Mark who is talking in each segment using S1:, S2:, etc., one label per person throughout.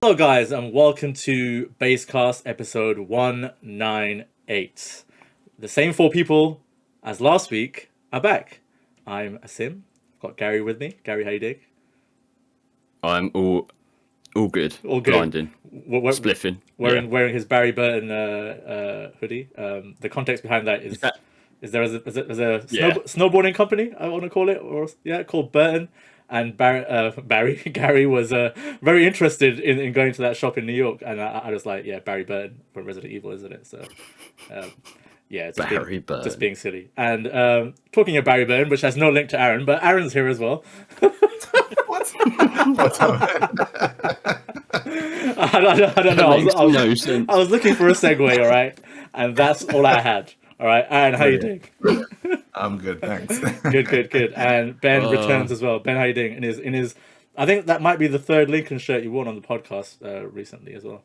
S1: Hello, guys, and welcome to Basecast episode 198. The same four people as last week are back. I'm Asim. I've got Gary with me. Gary, how you doing?
S2: I'm all good.
S1: All good.
S2: Blinding. Spliffing.
S1: Wearing his Barry Burton hoodie. The context behind that is there is a snowboarding company, I want to call it, called Burton. And Gary was very interested in going to that shop in New York, and I was like, yeah, Barry Burton from Resident Evil, isn't it? So, yeah, just being silly. And talking of Barry Burton, which has no link to Aaron, but Aaron's here as well.
S3: What's up?
S1: I don't know. I was looking for a segue, all right, and that's all I had. All right, Aaron, how you doing?
S3: I'm good, thanks.
S1: Good. And Ben returns as well. Ben, how you doing? In his, I think that might be the third Lincoln shirt you worn on the podcast recently as well.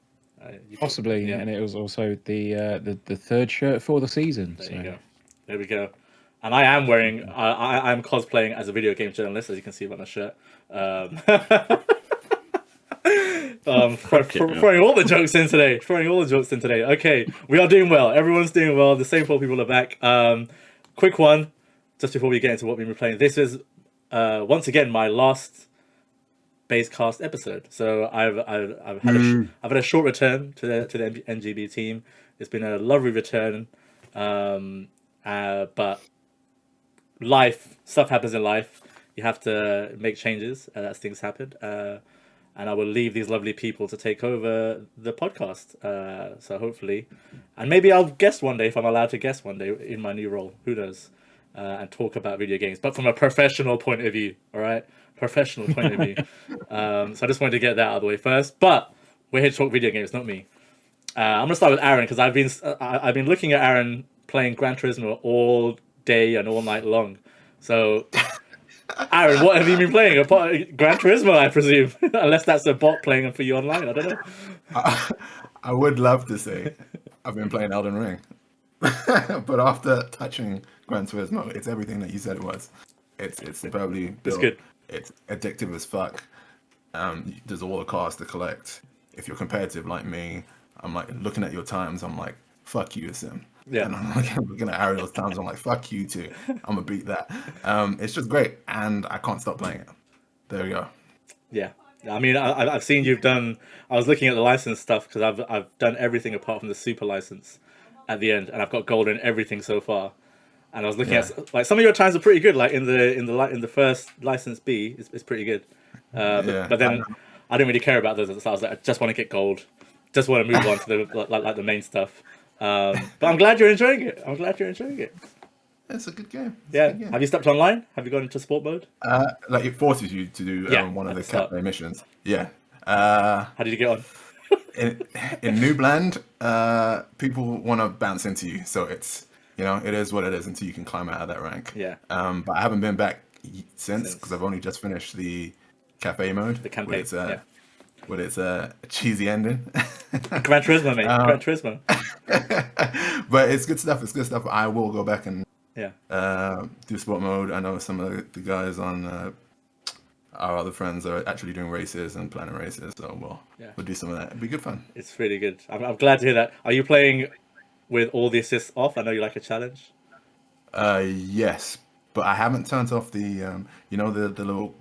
S4: Possibly, yeah. And it was also the third shirt for the season.
S1: There you go. There we go. And I am wearing. I'm cosplaying as a video game journalist, as you can see on the shirt. Throwing all the jokes in today. Okay, we are doing well. Everyone's doing well. The same four people are back. Quick one, just before we get into what we've been playing. This is once again my last Basecast episode. So I've had a short return to the NGB team. It's been a lovely return, but stuff happens in life. You have to make changes as things happen. And I will leave these lovely people to take over the podcast. So hopefully, and maybe I'll guest one day if I'm allowed to guest one day in my new role. Who knows? And talk about video games, but from a professional point of view. All right, professional point of view. So I just wanted to get that out of the way first. But we're here to talk video games, not me. I'm gonna start with Aaron because I've been looking at Aaron playing Gran Turismo all day and all night long. So. Aaron, what have you been playing? Gran Turismo, I presume. Unless that's a bot playing for you online. I don't know.
S3: I would love to say I've been playing Elden Ring. But after touching Gran Turismo, it's everything that you said it was. It's superbly built.
S1: It's good.
S3: It's addictive as fuck. There's all the cars to collect. If you're competitive like me, I'm like looking at your times, I'm like, fuck you, Sim.
S1: Yeah.
S3: And I'm looking at Ariel's times, I'm like, fuck you too. I'm gonna beat that. It's just great, and I can't stop playing it. There we go.
S1: Yeah. I mean, I've seen you've done. I was looking at the license stuff because I've done everything apart from the super license at the end, and I've got gold in everything so far. And I was looking at like some of your times are pretty good. Like in the first license B, it's pretty good. But then I didn't really care about those. So I was like, I just want to get gold. Just want to move on to the like the main stuff. But I'm glad you're enjoying it.
S3: It's a good game.
S1: Have you stepped online? Have you gone into sport mode?
S3: Like it forces you to do one of the cafe missions. Yeah.
S1: How did you get on?
S3: in Noob Land, people want to bounce into you, so it's it is what it is until you can climb out of that rank.
S1: Yeah.
S3: But I haven't been back since because I've only just finished the cafe mode.
S1: The campaign.
S3: With its cheesy ending.
S1: Gran Turismo, mate. Gran Turismo.
S3: But it's good stuff. I will go back and do sport mode. I know some of the guys on our other friends are actually doing races and planning races, so we'll do some of that. It'll be good fun.
S1: It's really good. I'm glad to hear that. Are you playing with all the assists off? I know you like a challenge.
S3: Yes, but I haven't turned off the the little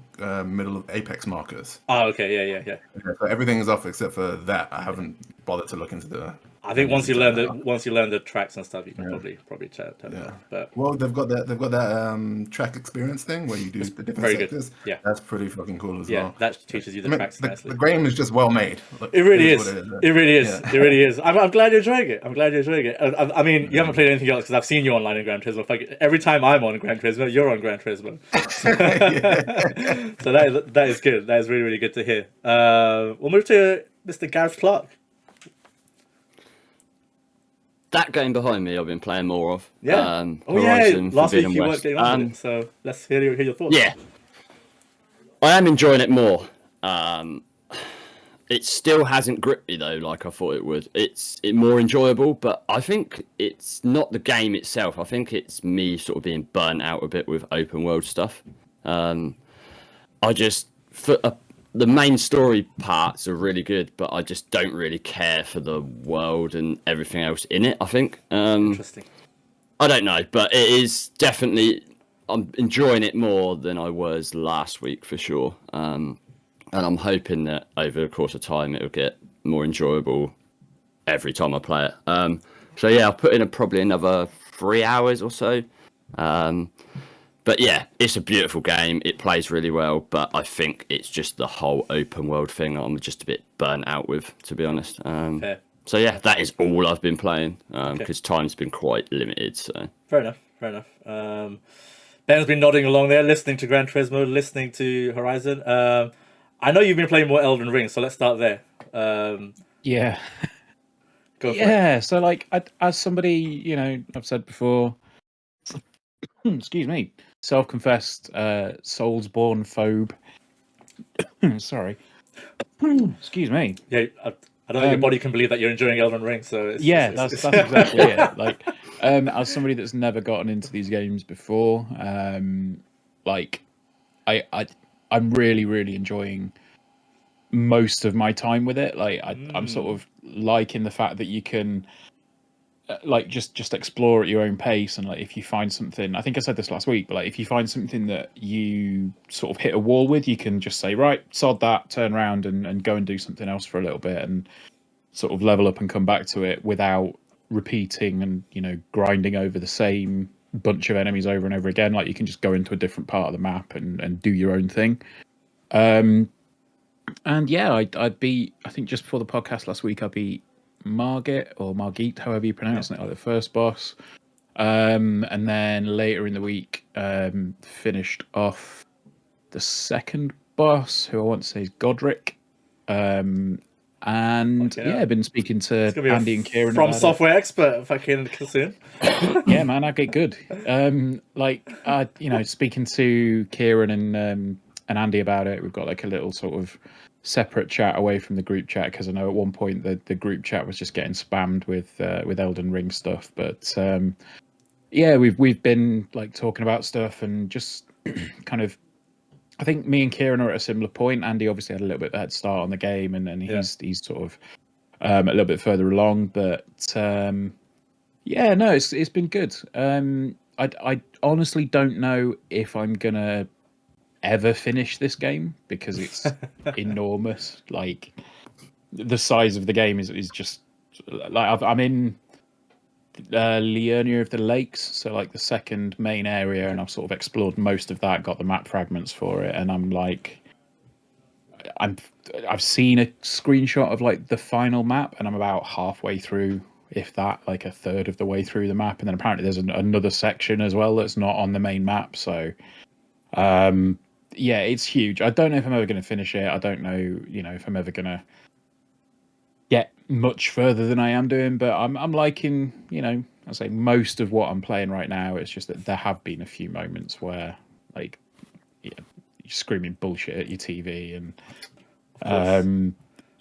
S3: middle of Apex markers.
S1: Oh, okay, yeah.
S3: So everything is off except for that. I haven't bothered to look into the.
S1: I think once you learn the tracks and stuff, you can probably turn it on. But
S3: they've got that track experience thing where you do the different sectors.
S1: Good. Yeah,
S3: that's pretty fucking cool as well.
S1: Yeah, that teaches you the tracks nicely.
S3: The game is just well made.
S1: It really is. It really is. I'm glad you're enjoying it. I mean, you haven't played anything else because I've seen you online in Gran Turismo. Every time I'm on Gran Turismo, you're on Gran Turismo. So that is good. That is really, really good to hear. We'll move to Mr. Gareth Clark.
S2: That game behind me, I've been playing more of.
S1: Yeah.
S2: Horizon
S1: Last week
S2: Forbidden
S1: you
S2: West.
S1: weren't getting on with it, so let's hear your thoughts.
S2: Yeah, I am enjoying it more. It still hasn't gripped me though, like I thought it would. It's more enjoyable, but I think it's not the game itself. I think it's me sort of being burnt out a bit with open world stuff. I just the main story parts are really good, but I just don't really care for the world and everything else in it. I think.
S1: Interesting.
S2: I don't know, but it is definitely. I'm enjoying it more than I was last week for sure. And I'm hoping that over the course of time it'll get more enjoyable every time I play it. So yeah, I'll put in probably another 3 hours or so. But yeah, it's a beautiful game. It plays really well, but I think it's just the whole open world thing I'm just a bit burnt out with, to be honest.
S1: Fair.
S2: So yeah, that is all I've been playing because time's been quite limited. So
S1: fair enough. Ben's been nodding along there, listening to Gran Turismo, listening to Horizon. I know you've been playing more Elden Ring, so let's start there.
S4: Yeah.
S1: Go for it.
S4: So like, as somebody, I've said before, excuse me, self-confessed Soulsborne phobe. Sorry. Excuse me.
S1: Yeah, I don't think your body can believe that you're enjoying Elden Ring. So
S4: that's exactly it. Like, as somebody that's never gotten into these games before, like, I'm really, really enjoying most of my time with it. Like, I'm sort of liking the fact that you can. Like just explore at your own pace, and like if you find something, I think I said this last week, but like if you find something that you sort of hit a wall with, you can just say, right, sod that, turn around and go and do something else for a little bit and sort of level up and come back to it without repeating and grinding over the same bunch of enemies over and over again. Like you can just go into a different part of the map and do your own thing. And yeah, I'd beat, I think just before the podcast last week, I beat Margit, however you pronounce it, like the first boss. And then later in the week, finished off the second boss, who I want to say is Godric. And I've been speaking to Andy and Kieran
S1: from software expert, fucking soon.
S4: Yeah, man, I get good. Speaking to Kieran and Andy about it, we've got like a little sort of separate chat away from the group chat, because I know at one point the group chat was just getting spammed with Elden Ring stuff. But we've been like talking about stuff and just kind of. I think me and Kieran are at a similar point. Andy obviously had a little bit of a head start on the game, and he's sort of a little bit further along. But it's been good. I honestly don't know if I'm gonna ever finish this game because it's enormous. Like the size of the game is just like I'm in Liurnia of the Lakes, so like the second main area, and I've sort of explored most of that, got the map fragments for it, and I'm like I've seen a screenshot of like the final map, and I'm about halfway through, if that, like a third of the way through the map, and then apparently there's another section as well that's not on the main map. So it's huge. I don't know if I'm ever going to finish it. I don't know, if I'm ever going to get much further than I am doing, but I'm liking, I say most of what I'm playing right now. It's just that there have been a few moments where like you're screaming bullshit at your TV, and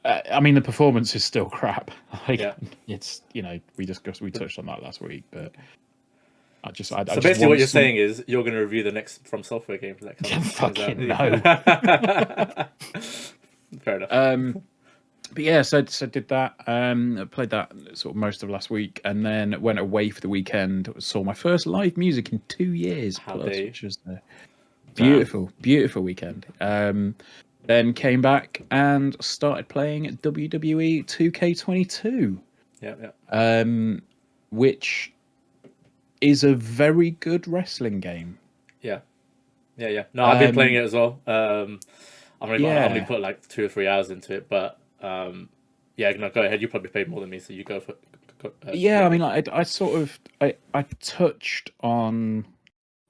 S4: I mean the performance is still crap. It's we touched on that last week, but
S1: so basically what you're saying is you're going to review the next From Software game that comes out.
S4: No.
S1: Fair enough.
S4: But yeah, so did that. I played that sort of most of last week, and then went away for the weekend. Saw my first live music in 2 years, which was a beautiful weekend. Then came back and started playing WWE 2K22.
S1: Yeah.
S4: Which is a very good wrestling game.
S1: Yeah. No, I've been playing it as well. I've only put like 2 or 3 hours into it, but go ahead. You probably played more than me, so you go for.
S4: I mean, I sort of I touched on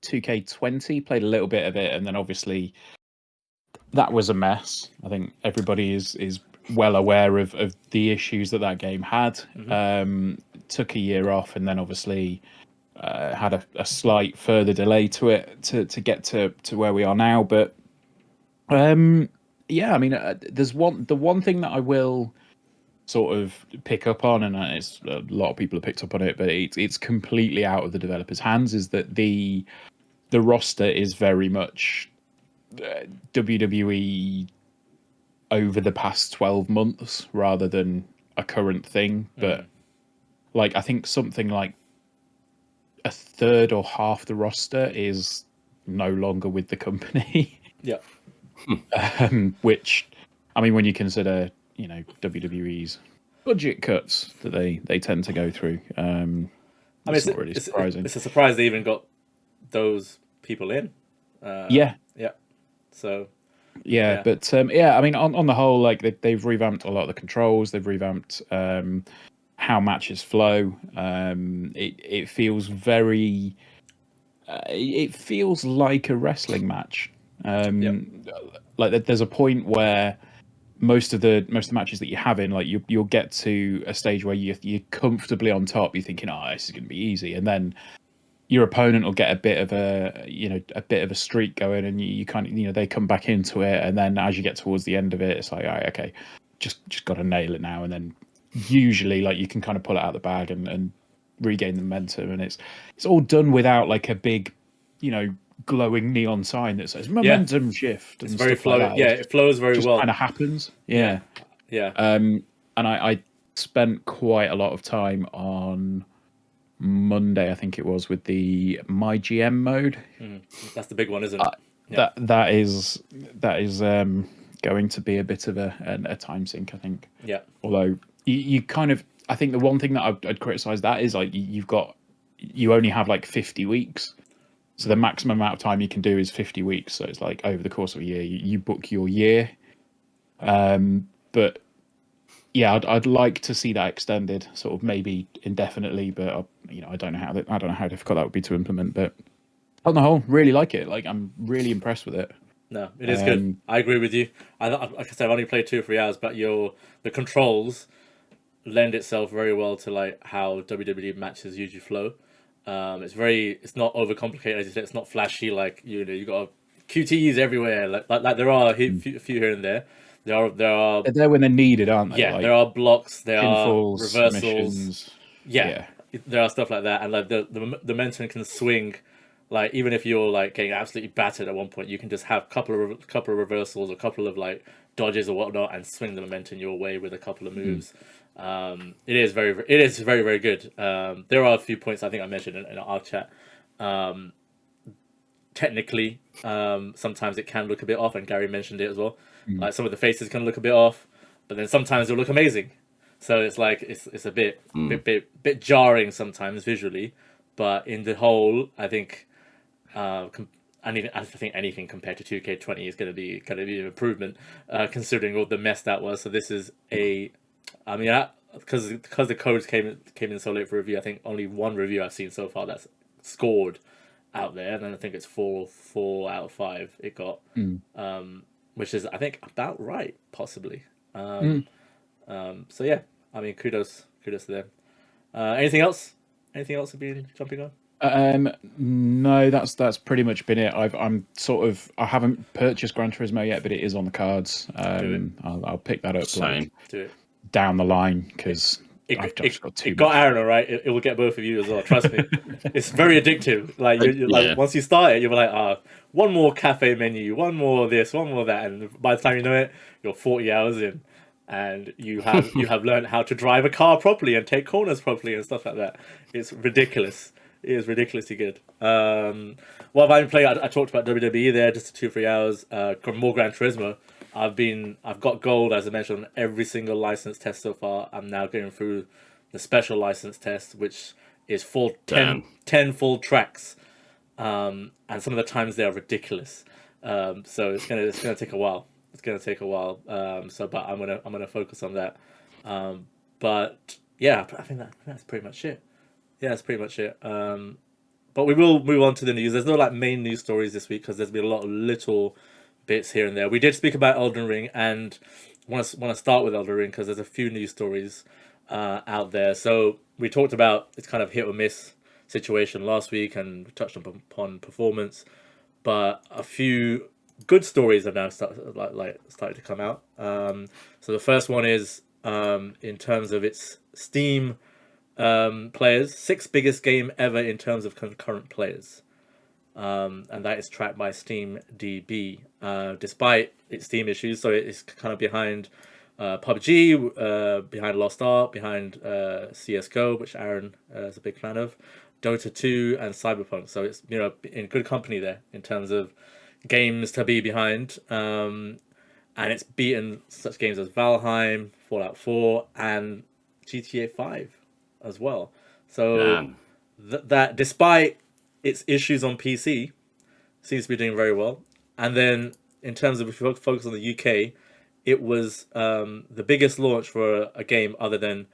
S4: 2K20, played a little bit of it, and then obviously that was a mess. I think everybody is well aware of the issues that game had. Mm-hmm. Took a year off, and then obviously had a slight further delay to it to get to where we are now. But I mean, there's the one thing that I will sort of pick up on, and it's a lot of people have picked up on it, but it's completely out of the developers' hands, is that the roster is very much WWE over the past 12 months rather than a current thing. But like, I think something like a third or half the roster is no longer with the company.
S1: Yeah.
S4: Which, I mean, when you consider, WWE's budget cuts that they tend to go through, it's not really surprising.
S1: It's a surprise they even got those people in.
S4: Yeah.
S1: So.
S4: Yeah, but I mean, on the whole, like they've revamped a lot of the controls. They've revamped how matches flow. It feels very. It feels like a wrestling match. Like there's a point where most of the matches that you have in, like you'll get to a stage where you're comfortably on top. You're thinking, oh, this is going to be easy, and then your opponent will get a bit of a streak going, and you kind of they come back into it, and then as you get towards the end of it, it's like, all right, okay, just got to nail it now, and then usually like you can kind of pull it out of the bag and regain the momentum, and it's all done without like a big glowing neon sign that says momentum shift.
S1: It's very flowing. Yeah, it flows very well.
S4: Kind of happens. Yeah. And I spent quite a lot of time on Monday, I think it was, with the My GM mode.
S1: That's the big one, isn't it?
S4: That is going to be a bit of a time sink, I think.
S1: Yeah.
S4: Although you kind of, I think the one thing that I'd criticize that is like you only have like 50 weeks. So the maximum amount of time you can do is 50 weeks. So it's like over the course of a year, you book your year. But yeah, I'd like to see that extended, sort of maybe indefinitely. But I don't know how difficult that would be to implement. But on the whole, really like it. Like I'm really impressed with it.
S1: No, it is good. I agree with you. Like I said, I've only played 2 or 3 hours, but the controls lend itself very well to like how WWE matches usually flow. It's not overcomplicated, as you said. It's not flashy like you got QTEs everywhere. Like there are a few here and there. There are.
S4: They're there when they're needed, aren't they?
S1: Yeah, there are blocks. There are reversals. Yeah, there are stuff like that, and like the momentum can swing. Like even if you're like getting absolutely battered at one point, you can just have couple of reversals, a couple of like dodges or whatnot, and swing the momentum your way with a couple of moves. It is very, very good. There are a few points I think I mentioned in our chat. Technically, sometimes it can look a bit off, and Gary mentioned it as well. Like some of the faces can look a bit off, but then sometimes they'll look amazing. So it's like it's a bit jarring sometimes visually, but in the whole, I think, I think anything compared to 2K20 is going to be an improvement, considering all the mess that was. So this is because the codes came in so late for review. I think only one review I've seen so far that's scored out there, and I think it's 4 out of 5 it got, which is I think about right, possibly. So yeah, I mean, kudos to them. Anything else? Anything else have been jumping on?
S4: No, that's pretty much been it. I haven't purchased Gran Turismo yet, but it is on the cards. I'll pick that up down the line because I've just got too.
S1: It got Aaron, all right. It will get both of you as well. Trust me, it's very addictive. Like like once you start it, you're like, one more cafe menu, one more this, one more that, and by the time you know it, you're 40 hours in, and you have learned how to drive a car properly and take corners properly and stuff like that. It's ridiculous. It is ridiculously good. What have I been playing? I talked about WWE there, just 2 or 3 hours. More Gran Turismo. I've got gold, as I mentioned, on every single license test so far. I'm now going through the special license test, which is 10 full tracks, and some of the times they are ridiculous. So it's gonna take a while. But I'm gonna focus on that. But yeah, I think that's pretty much it. Yeah, that's pretty much it. But we will move on to the news. There's no like main news stories this week because there's been a lot of little bits here and there. We did speak about Elden Ring, and want to start with Elden Ring because there's a few news stories out there. So we talked about it's kind of hit or miss situation last week, and we touched upon performance, but a few good stories have now started to come out. So the first one is in terms of its Steam players, 6th biggest game ever in terms of concurrent players. And that is tracked by Steam DB. Despite its Steam issues, so it's kind of behind PUBG, behind Lost Ark, behind CS:GO, which Aaron is a big fan of, Dota 2, and Cyberpunk. So it's in good company there in terms of games to be behind. And it's beaten such games as Valheim, Fallout 4, and GTA 5 as well. So that despite its issues on PC, seems to be doing very well. And then in terms of if you focus on the UK, it was the biggest launch for a game other than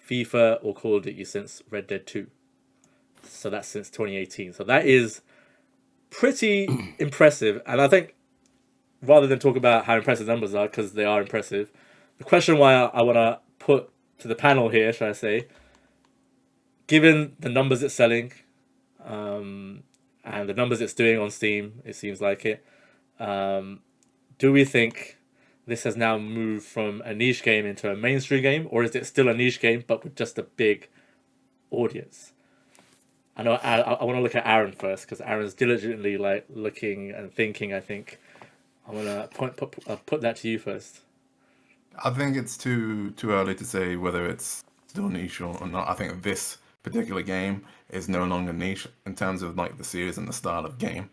S1: FIFA or Call of Duty since Red Dead 2. So that's since 2018. So that is pretty impressive. And I think rather than talk about how impressive the numbers are, because they are impressive, the question why I want to put to the panel here, should I say, given the numbers it's selling, and the numbers it's doing on Steam, it seems like it, do we think this has now moved from a niche game into a mainstream game, or is it still a niche game but with just a big audience? I know I want to look at Aaron first, because Aaron's diligently looking and thinking. I think I want to put that to you first.
S3: I think it's too early to say whether it's still niche or not. I think this particular game is no longer niche in terms of the series and the style of game.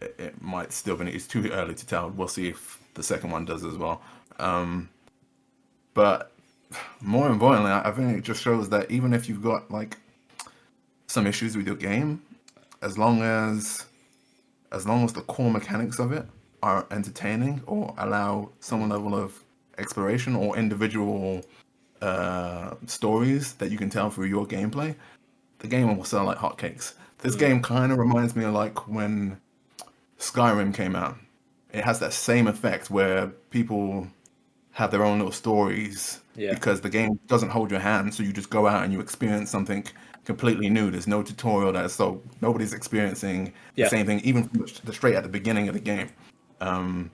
S3: It might still be. It's too early to tell. We'll see if the second one does as well. But more importantly, I think it just shows that even if you've got some issues with your game, as long as the core mechanics of it are entertaining or allow some level of exploration or individual stories that you can tell through your gameplay, the game will sell like hotcakes. This game kind of reminds me of when Skyrim came out. It has that same effect where people have their own little stories because the game doesn't hold your hand, so you just go out and you experience something completely new. There's no tutorial so nobody's experiencing the same thing, even from straight at the beginning of the game. And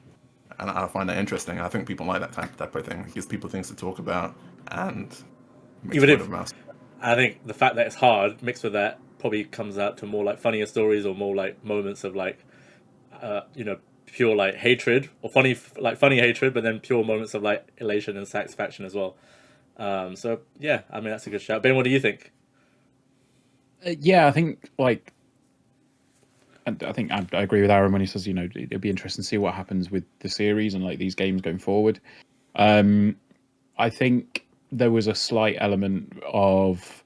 S3: I find that interesting. I think people like that type of thing. It gives people things to talk about, and
S1: even if I think the fact that it's hard mixed with that probably comes out to more funnier stories or more moments of pure hatred or funny hatred, but then pure moments of elation and satisfaction as well. So yeah, I mean that's a good shout. Ben, what do you think?
S4: Yeah, I think I agree with Aaron when he says it'd be interesting to see what happens with the series and these games going forward. I think there was a slight element of,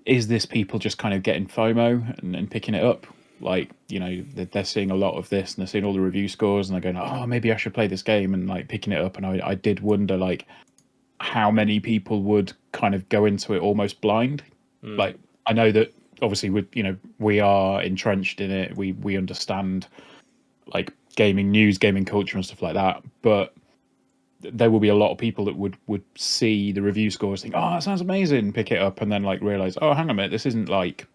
S4: is this people just kind of getting FOMO and picking it up? They're seeing a lot of this and they're seeing all the review scores and they're going, oh, maybe I should play this game, and picking it up. And I did wonder how many people would kind of go into it almost blind. I know that obviously we are entrenched in it. We understand gaming news, gaming culture and stuff like that. But there will be a lot of people that would see the review scores, think, oh, that sounds amazing, pick it up, and then realize, oh, hang on a minute, this isn't like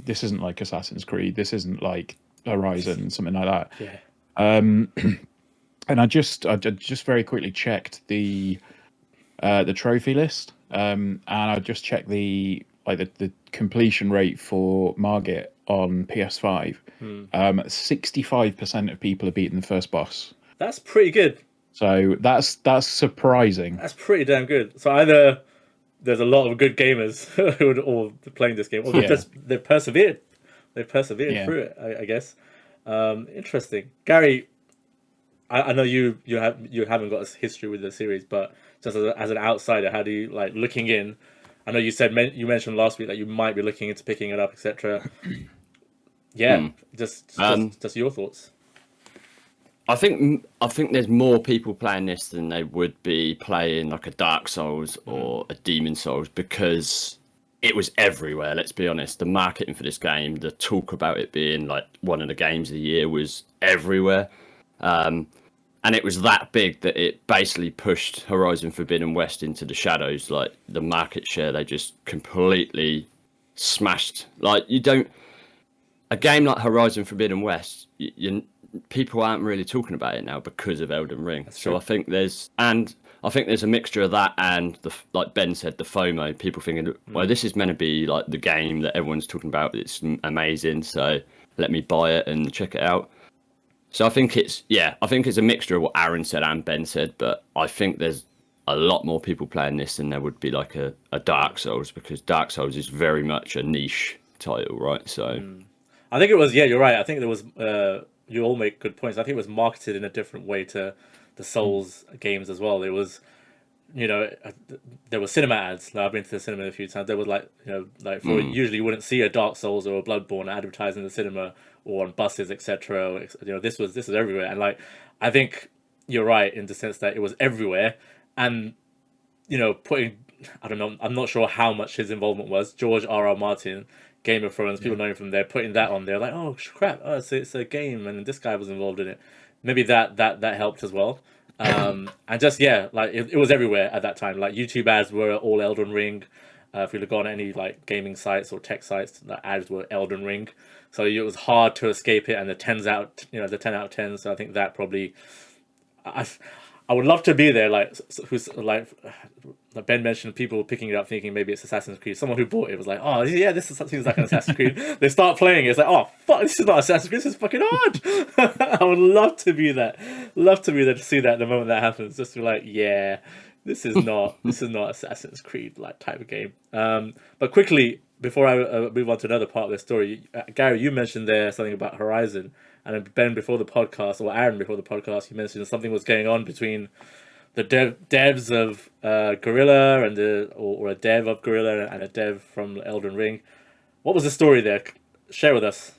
S4: Assassin's Creed, this isn't like Horizon, something like that.
S1: Yeah.
S4: And I just very quickly checked the trophy list, and I just checked the completion rate for Margit on PS5. 65% of people have beaten the first boss.
S1: That's pretty good.
S4: So that's surprising.
S1: That's pretty damn good. So either there's a lot of good gamers who are all playing this game, or they've persevered. They've persevered through it, I guess. Interesting. Gary, I know you haven't got a history with the series, but just as an outsider, how do you looking in? I know you mentioned last week that you might be looking into picking it up, etc. Yeah, just your thoughts.
S2: I think there's more people playing this than they would be playing a Dark Souls or a Demon Souls, because it was everywhere. Let's be honest. The marketing for this game, the talk about it being one of the games of the year, was everywhere. And it was that big that it basically pushed Horizon Forbidden West into the shadows. The market share, they just completely smashed. A game like Horizon Forbidden West, people aren't really talking about it now because of Elden Ring.
S1: That's
S2: so
S1: true.
S2: I think there's a mixture of that and like Ben said, the FOMO. People thinking, well, this is meant to be the game that everyone's talking about. It's amazing, so let me buy it and check it out. So I think it's a mixture of what Aaron said and Ben said, but I think there's a lot more people playing this than there would be like a Dark Souls, because Dark Souls is very much a niche title, right? So
S1: I think it was, you're right. I think there was, you all make good points. I think it was marketed in a different way to the Souls games as well. It was, there were cinema ads. Like, I've been to the cinema a few times. There was usually you wouldn't see a Dark Souls or a Bloodborne advertised in the cinema or on buses, etc. This was everywhere. And like, I think you're right in the sense that it was everywhere. And, putting, I don't know, I'm not sure how much his involvement was. George R.R. Martin, Game of Thrones, people know him from there, putting that on there, like, oh crap, it's a game, and this guy was involved in it. Maybe that helped as well. And just like it was everywhere at that time. Like YouTube ads were all Elden Ring. If you look on any like gaming sites or tech sites, the ads were Elden Ring. So it was hard to escape it, and the 10 out of 10. So I think that probably, I would love to be there. Like who's like Ben mentioned, people picking it up thinking maybe it's Assassin's Creed. Someone who bought it was like, oh yeah, this seems like an Assassin's Creed. They start playing it, it's like, oh fuck, this is not Assassin's Creed. This is fucking hard. I would love to be there. Love to be there to see that the moment that happens. Just to be like, yeah, this is not Assassin's Creed like type of game. But quickly before I move on to another part of the story, Gary, you mentioned there something about Horizon, and Ben before the podcast, or Aaron before the podcast, you mentioned something was going on between the devs of Gorilla and or a dev of Gorilla and a dev from Elden Ring. What was the story there? Share with us.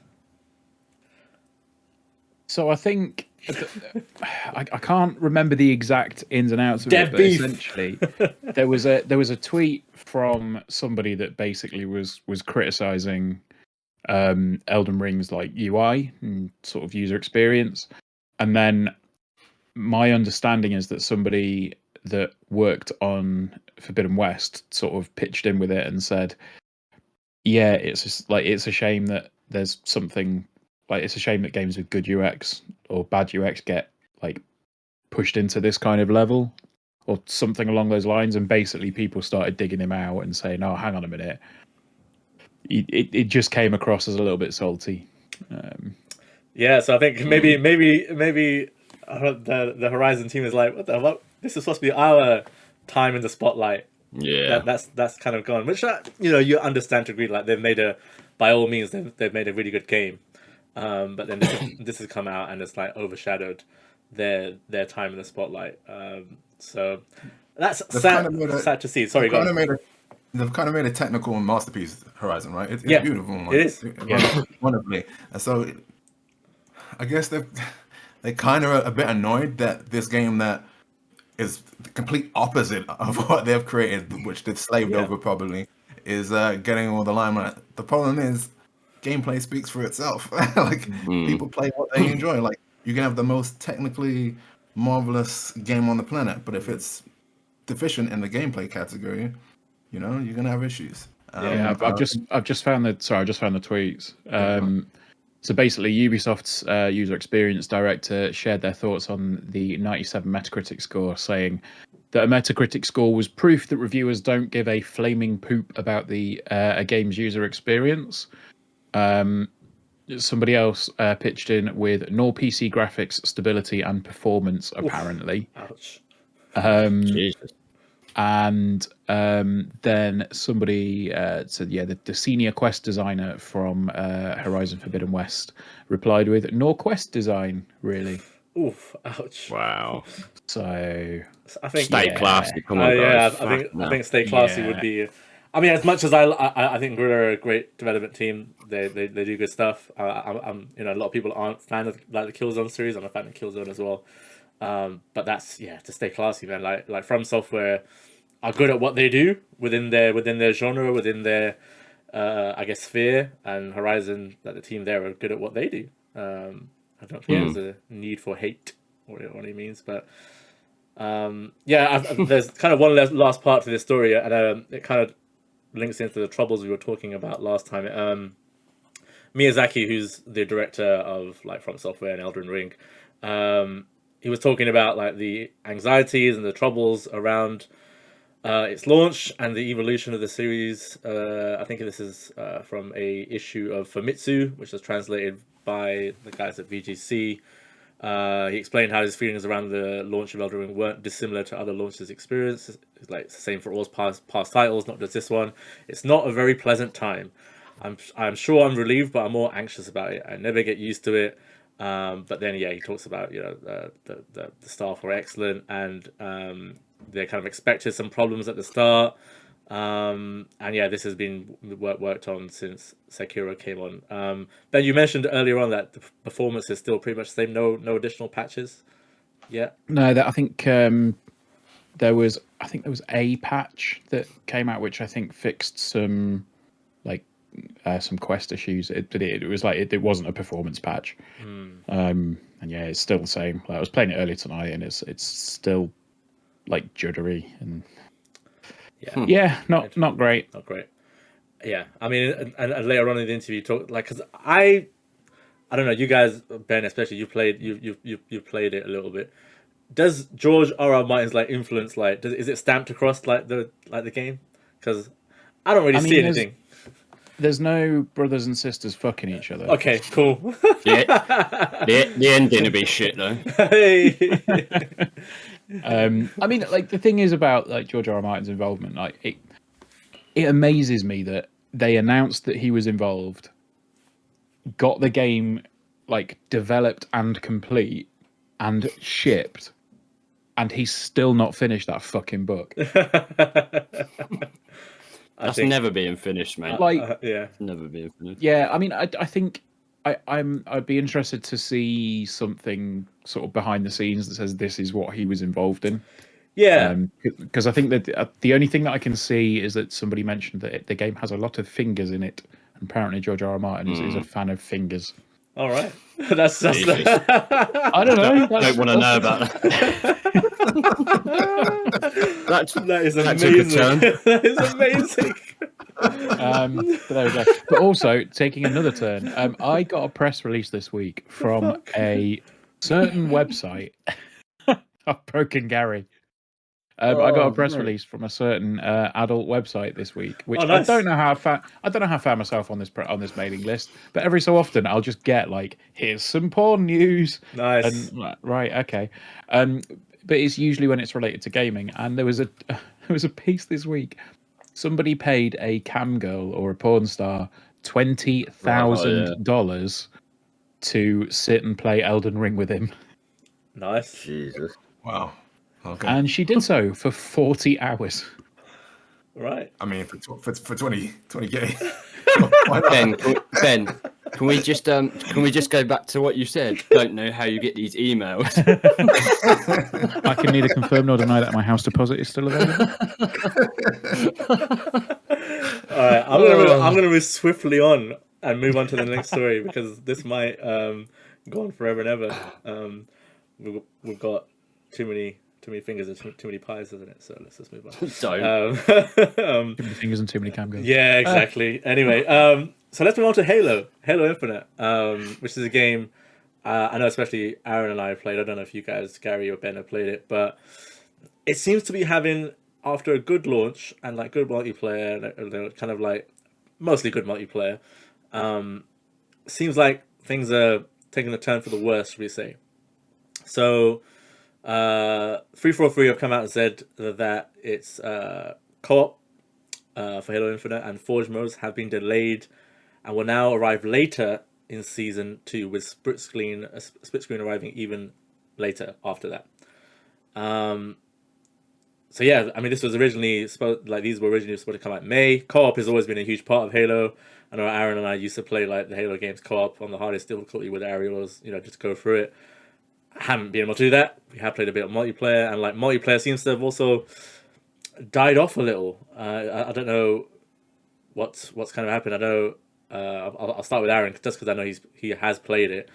S4: So I think I can't remember the exact ins and outs of
S1: Dev
S4: it, but
S1: beef.
S4: essentially there was a tweet from somebody that basically was criticizing Elden Ring's like UI and sort of user experience, and then my understanding is that somebody that worked on Forbidden West sort of pitched in with it and said, yeah, it's just like, it's a shame that there's something like, it's a shame that games with good UX or bad UX get like pushed into this kind of level or something along those lines. And basically people started digging him out and saying, oh, hang on a minute. It just came across as a little bit salty.
S1: Yeah, so I think maybe the Horizon team is like, what the fuck? This is supposed to be our time in the spotlight.
S2: yeah,
S1: that's kind of gone. Which you understand to agree. Like by all means, they've made a really good game. But then this has come out and it's like overshadowed their time in the spotlight. So that's sad to see. Sorry, go on.
S3: They've kind of made a technical masterpiece, Horizon, right? It's beautiful. Like,
S1: it is.
S3: Wonderfully. And so I guess they're kind of a bit annoyed that this game that is the complete opposite of what they've created, which they've slaved over probably, is getting all the limelight. The problem is gameplay speaks for itself. Like people play what they enjoy. Like you can have the most technically marvelous game on the planet, but if it's deficient in the gameplay category, you're gonna have issues.
S4: I've just found the tweets. So basically, Ubisoft's user experience director shared their thoughts on the 97 Metacritic score, saying that a Metacritic score was proof that reviewers don't give a flaming poop about a game's user experience. Somebody else pitched in with nor PC graphics, stability, and performance, apparently.
S1: Ouch.
S2: Jesus.
S4: And then somebody said, the senior quest designer from Horizon Forbidden West replied with, nor quest design, really.
S1: Oof, ouch.
S2: Wow.
S1: So I think
S2: stay classy. Come on, guys.
S1: I think stay classy would be. I mean, as much as I think Gorilla are a great development team, they do good stuff. I'm a lot of people aren't fans of like the Killzone series. I'm a fan of Killzone as well. But that's to stay classy, man. Like From Software are good at what they do within their genre, within their I guess sphere, and Horizon, that the team there are good at what they do. I don't think there's a need for hate or what he means, but there's kind of one last part to this story, and it kind of links into the troubles we were talking about last time. Miyazaki, who's the director of like From Software and Elden Ring, he was talking about like the anxieties and the troubles around its launch and the evolution of the series. I think this is from a issue of Famitsu, which was translated by the guys at VGC. He explained how his feelings around the launch of Elden Ring weren't dissimilar to other launches' experiences. It's like it's the same for all past titles, not just this one. It's not a very pleasant time. I'm sure I'm relieved, but I'm more anxious about it. I never get used to it. But then, yeah, he talks about the staff were excellent, and they kind of expected some problems at the start. And yeah, this has been worked on since Sekiro came on. Ben, you mentioned earlier on that the performance is still pretty much the same. No additional patches. Yeah.
S4: No, I think there was a patch that came out which I think fixed some some quest issues. It was like it wasn't a performance patch. And yeah, it's still the same. Like, I was playing it earlier tonight, and it's still like juddery and not great.
S1: Not great. Yeah, I mean, and later on in the interview, because I don't know, you guys, Ben, especially you played it a little bit. Does George R.R. Martin's influence is it stamped across the game? Because I don't really see anything.
S4: There's no brothers and sisters fucking each other.
S1: Okay, cool.
S2: Yeah, the ending will be shit though.
S1: Hey.
S4: I mean, the thing is about George R.R. Martin's involvement. It amazes me that they announced that he was involved, got the game developed and complete, and shipped, and he's still not finished that fucking book.
S2: That's never being finished, mate.
S1: Yeah,
S2: never being finished.
S4: Yeah, I mean, I think I'd be interested to see something sort of behind the scenes that says this is what he was involved in.
S1: Yeah,
S4: because I think that the only thing that I can see is that somebody mentioned that the game has a lot of fingers in it. And apparently, George R.R. Martin is a fan of fingers.
S1: All right, that's
S4: I don't know.
S2: I don't want to know about that.
S1: that is amazing.
S2: That's a good turn.
S1: That is amazing.
S4: But there we go. But also, taking another turn, I got a press release this week from a certain website. I've broken Gary. I got a press release from a certain adult website this week, which nice. I don't know how I found myself on this mailing list, but every so often I'll just get here's some porn news.
S1: Nice.
S4: And, right, okay. But it's usually when it's related to gaming, and there was a piece this week. Somebody paid a cam girl or a porn star $20,000 to sit and play Elden Ring with him.
S1: Nice.
S2: Jesus.
S3: Wow. Okay.
S4: And she did so for 40 hours.
S1: Right.
S3: I mean, for 20K.
S2: Ben, can we just go back to what you said? Don't know how you get these emails.
S4: I can neither confirm nor deny that my house deposit is still available.
S1: All right, I'm gonna move swiftly on and move on to the next story because this might go on forever and ever. We've got too many fingers and too many pies, isn't it? So let's just move on.
S2: Don't.
S4: Too many fingers and too many cam girls.
S1: Yeah, exactly. Anyway, so let's move on to Halo Infinite, which is a game I know especially Aaron and I have played. I don't know if you guys, Gary or Ben, have played it, but it seems to be having, after a good launch and good multiplayer, kind of mostly good multiplayer, seems like things are taking a turn for the worse, should we say. So 343 have come out and said that its co-op for Halo Infinite and Forge modes have been delayed and will now arrive later in Season 2, with split screen arriving even later after that. So yeah, I mean, this was originally these were originally supposed to come out in May. Co-op has always been a huge part of Halo. I know Aaron and I used to play the Halo games co-op on the hardest difficulty with aerials, just go through it. I haven't been able to do that. We have played a bit of multiplayer, and multiplayer seems to have also died off a little. I don't know what's kind of happened. I know I'll start with Aaron just because I know he has played it.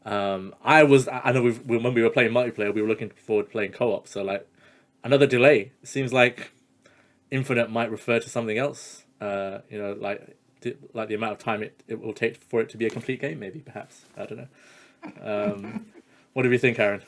S1: I know when we were playing multiplayer, we were looking forward to playing co-op. So another delay. It seems like Infinite might refer to something else. The amount of time it will take for it to be a complete game. Maybe, perhaps. I don't know. What do you think, Aaron?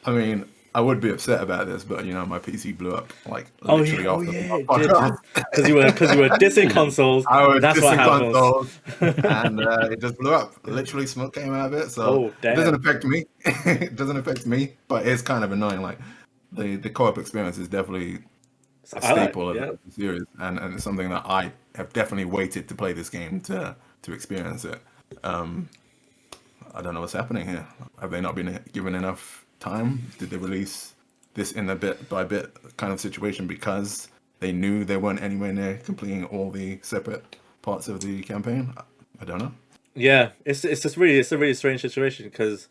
S3: I mean, I would be upset about this, but my PC blew up like literally after the
S1: it
S3: podcast.
S1: did. Because you were dissing consoles.
S3: I was
S1: That's what
S3: dissing
S1: happens.
S3: consoles, and it just blew up. Literally, smoke came out of it. So
S1: damn.
S3: it doesn't affect me. It doesn't affect me, but it's kind of annoying. Like the co-op experience is definitely a staple of the series, and it's something that I have definitely waited to play this game to experience it. I don't know what's happening here. Have they not been given enough time? Did they release this in a bit by bit kind of situation because they knew they weren't anywhere near completing all the separate parts of the campaign? I don't know.
S1: Yeah, it's a really strange situation because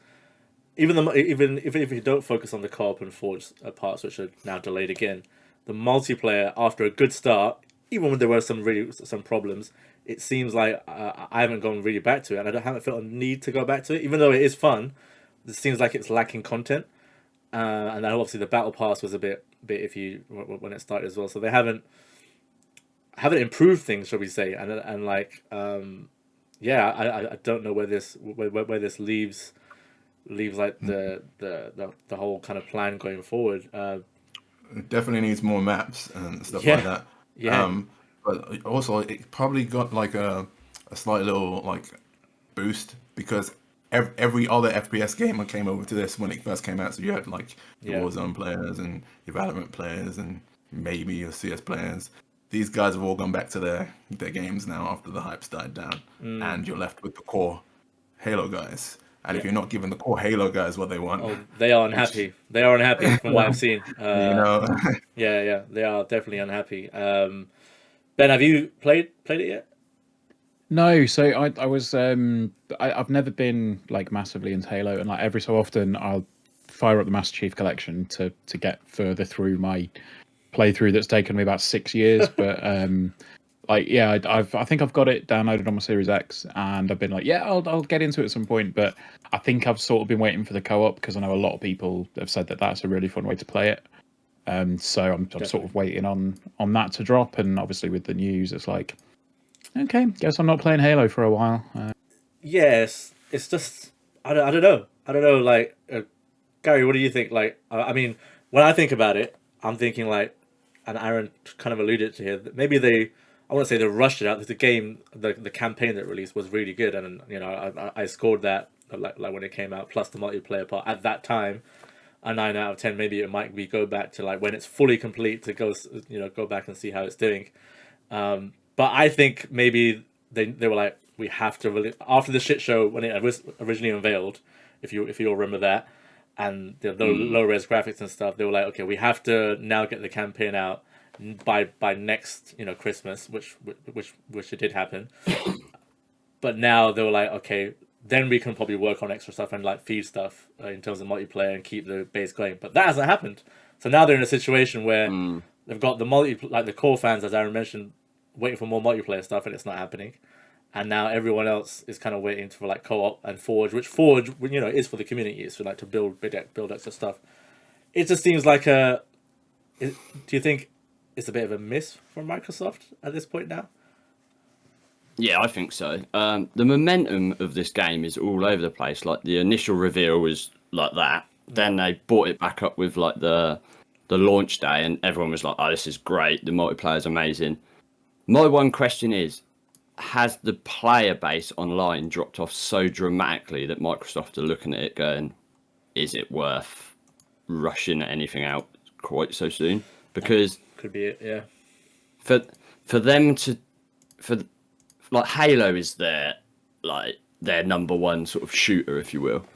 S1: even if you don't focus on the co-op and Forge parts, which are now delayed again, the multiplayer after a good start, even when there were some problems, it seems like I haven't gone really back to it, and haven't felt a need to go back to it, even though it is fun. It seems like it's lacking content, and then obviously the battle pass was a bit iffy when it started as well. So they haven't improved things, shall we say? And like I don't know where this leaves like the whole kind of plan going forward.
S3: It definitely needs more maps and stuff like that.
S1: Yeah.
S3: But also it probably got like a slight little like boost because every other FPS gamer came over to this when it first came out. So you had like your Warzone players and your Valorant players and maybe your CS players. These guys have all gone back to their games now after the hype's died down, and you're left with the core Halo guys. And if you're not giving the core Halo guys what they want,
S1: they are unhappy. They are unhappy from what I've seen.
S3: Yeah,
S1: they are definitely unhappy. Ben, have you played it yet?
S4: No, so I was I've never been like massively into Halo, and like every so often I'll fire up the Master Chief Collection to get further through my playthrough that's taken me about 6 years. But I think I've got it downloaded on my Series X, and I've been like, I'll get into it at some point. But I think I've sort of been waiting for the co-op because I know a lot of people have said that that's a really fun way to play it. So I'm sort of waiting on that to drop, and obviously with the news, it's like, okay, guess I'm not playing Halo for a while.
S1: Yes, it's just I don't know. Like, Gary, what do you think? Like, I mean, when I think about it, I'm thinking like, and Aaron kind of alluded to here, that maybe I wouldn't say they rushed it out. The game, the campaign that released was really good, and I scored that like when it came out, plus the multiplayer part at that time. A 9 out of 10. Maybe it might be go back to like when it's fully complete to go back and see how it's doing. But I think maybe they were like, we have to really, after the shit show when it was originally unveiled, if you all remember that, and the low res graphics and stuff, they were like, okay, we have to now get the campaign out by next Christmas, which it did happen. But now they were like, okay, then we can probably work on extra stuff and like feed stuff in terms of multiplayer and keep the base going. But that hasn't happened. So now they're in a situation where they've got the core fans, as Aaron mentioned, waiting for more multiplayer stuff, and it's not happening. And now everyone else is kind of waiting for like co-op and Forge, which Forge, is for the community. It's for like to build extra stuff. It just seems like do you think it's a bit of a miss from Microsoft at this point now?
S2: Yeah, I think so. The momentum of this game is all over the place. Like the initial reveal was like that. Then they brought it back up with like the launch day, and everyone was like, "Oh, this is great. The multiplayer is amazing." My one question is, has the player base online dropped off so dramatically that Microsoft are looking at it going, "Is it worth rushing anything out quite so soon?" Because
S1: could be it, yeah.
S2: For them to like Halo is their number one sort of shooter, if you will.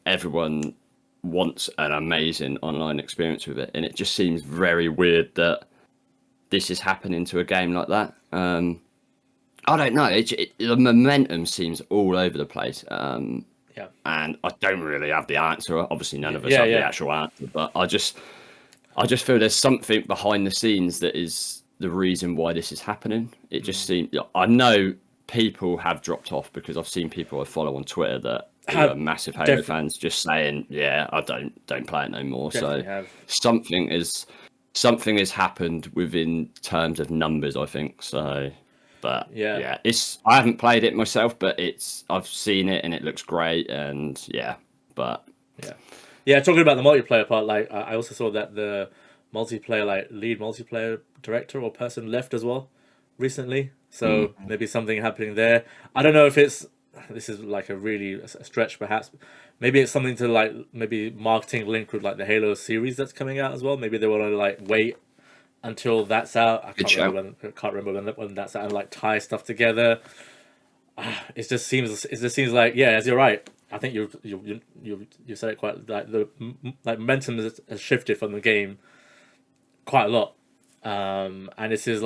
S2: Everyone wants an amazing online experience with it, and it just seems very weird that this is happening to a game like that. I don't know. The momentum seems all over the place. And I don't really have the answer. Obviously, none of us have the actual answer, but I just feel there's something behind the scenes that is the reason why this is happening. It just seems, I know people have dropped off because I've seen people I follow on Twitter that are massive Halo fans just saying, I don't play it no more. So something has happened within terms of numbers, I think. So, but I haven't played it myself, but I've seen it and it looks great, and
S1: Yeah, talking about the multiplayer part, like I also saw that the multiplayer, like lead multiplayer director or person left as well recently. So maybe something happening there. I don't know if this is like a stretch perhaps. Maybe it's something to like maybe marketing link with like the Halo series that's coming out as well. Maybe they want to like wait until that's out. I can't remember when that's out and like tie stuff together. It just seems like, yeah, as you're right. I think you said it quite, like the like momentum has shifted from the game quite a lot. And this is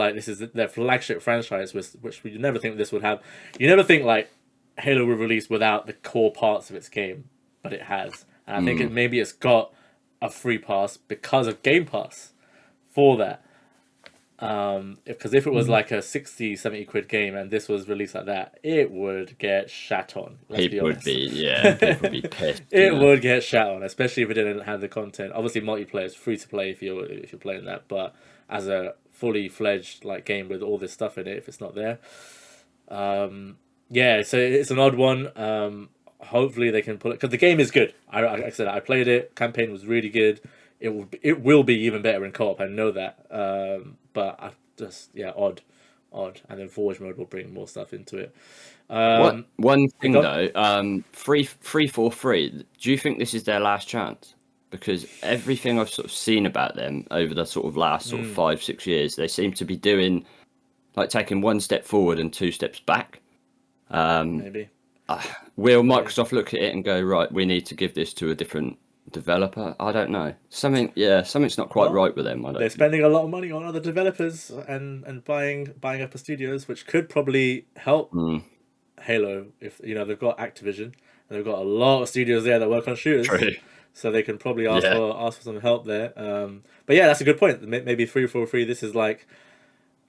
S1: their flagship franchise, which you never think this would have. You never think like Halo would release without the core parts of its game, but it has. And I think maybe it's got a free pass because of Game Pass for that. Because if it was like a 60, 70 quid game and this was released like that, it would get shat on.
S2: People would be pissed.
S1: It would get shat on, especially if it didn't have the content. Obviously, multiplayer is free to play if you're playing that, but as a fully fledged like game with all this stuff in it, if it's not there, yeah, so it's an odd one. Hopefully they can pull it because the game is good. Like I said, I played it. Campaign was really good. It will be even better in co-op. I know that. But I just odd, and then Forge mode will bring more stuff into it.
S2: One thing though, free for free. Do you think this is their last chance? Because everything I've sort of seen about them over the sort of last sort of 5-6 years, they seem to be doing like taking one step forward and 2 steps back.
S1: Maybe.
S2: Will Microsoft look at it and go, right, we need to give this to a different developer? I don't know. Something's not quite right with them.
S1: They're spending a lot of money on other developers and buying up the studios, which could probably help Halo if they've got Activision and they've got a lot of studios there that work on shooters.
S2: True.
S1: So they can probably ask for some help there. But yeah, that's a good point. Maybe free for free. This is like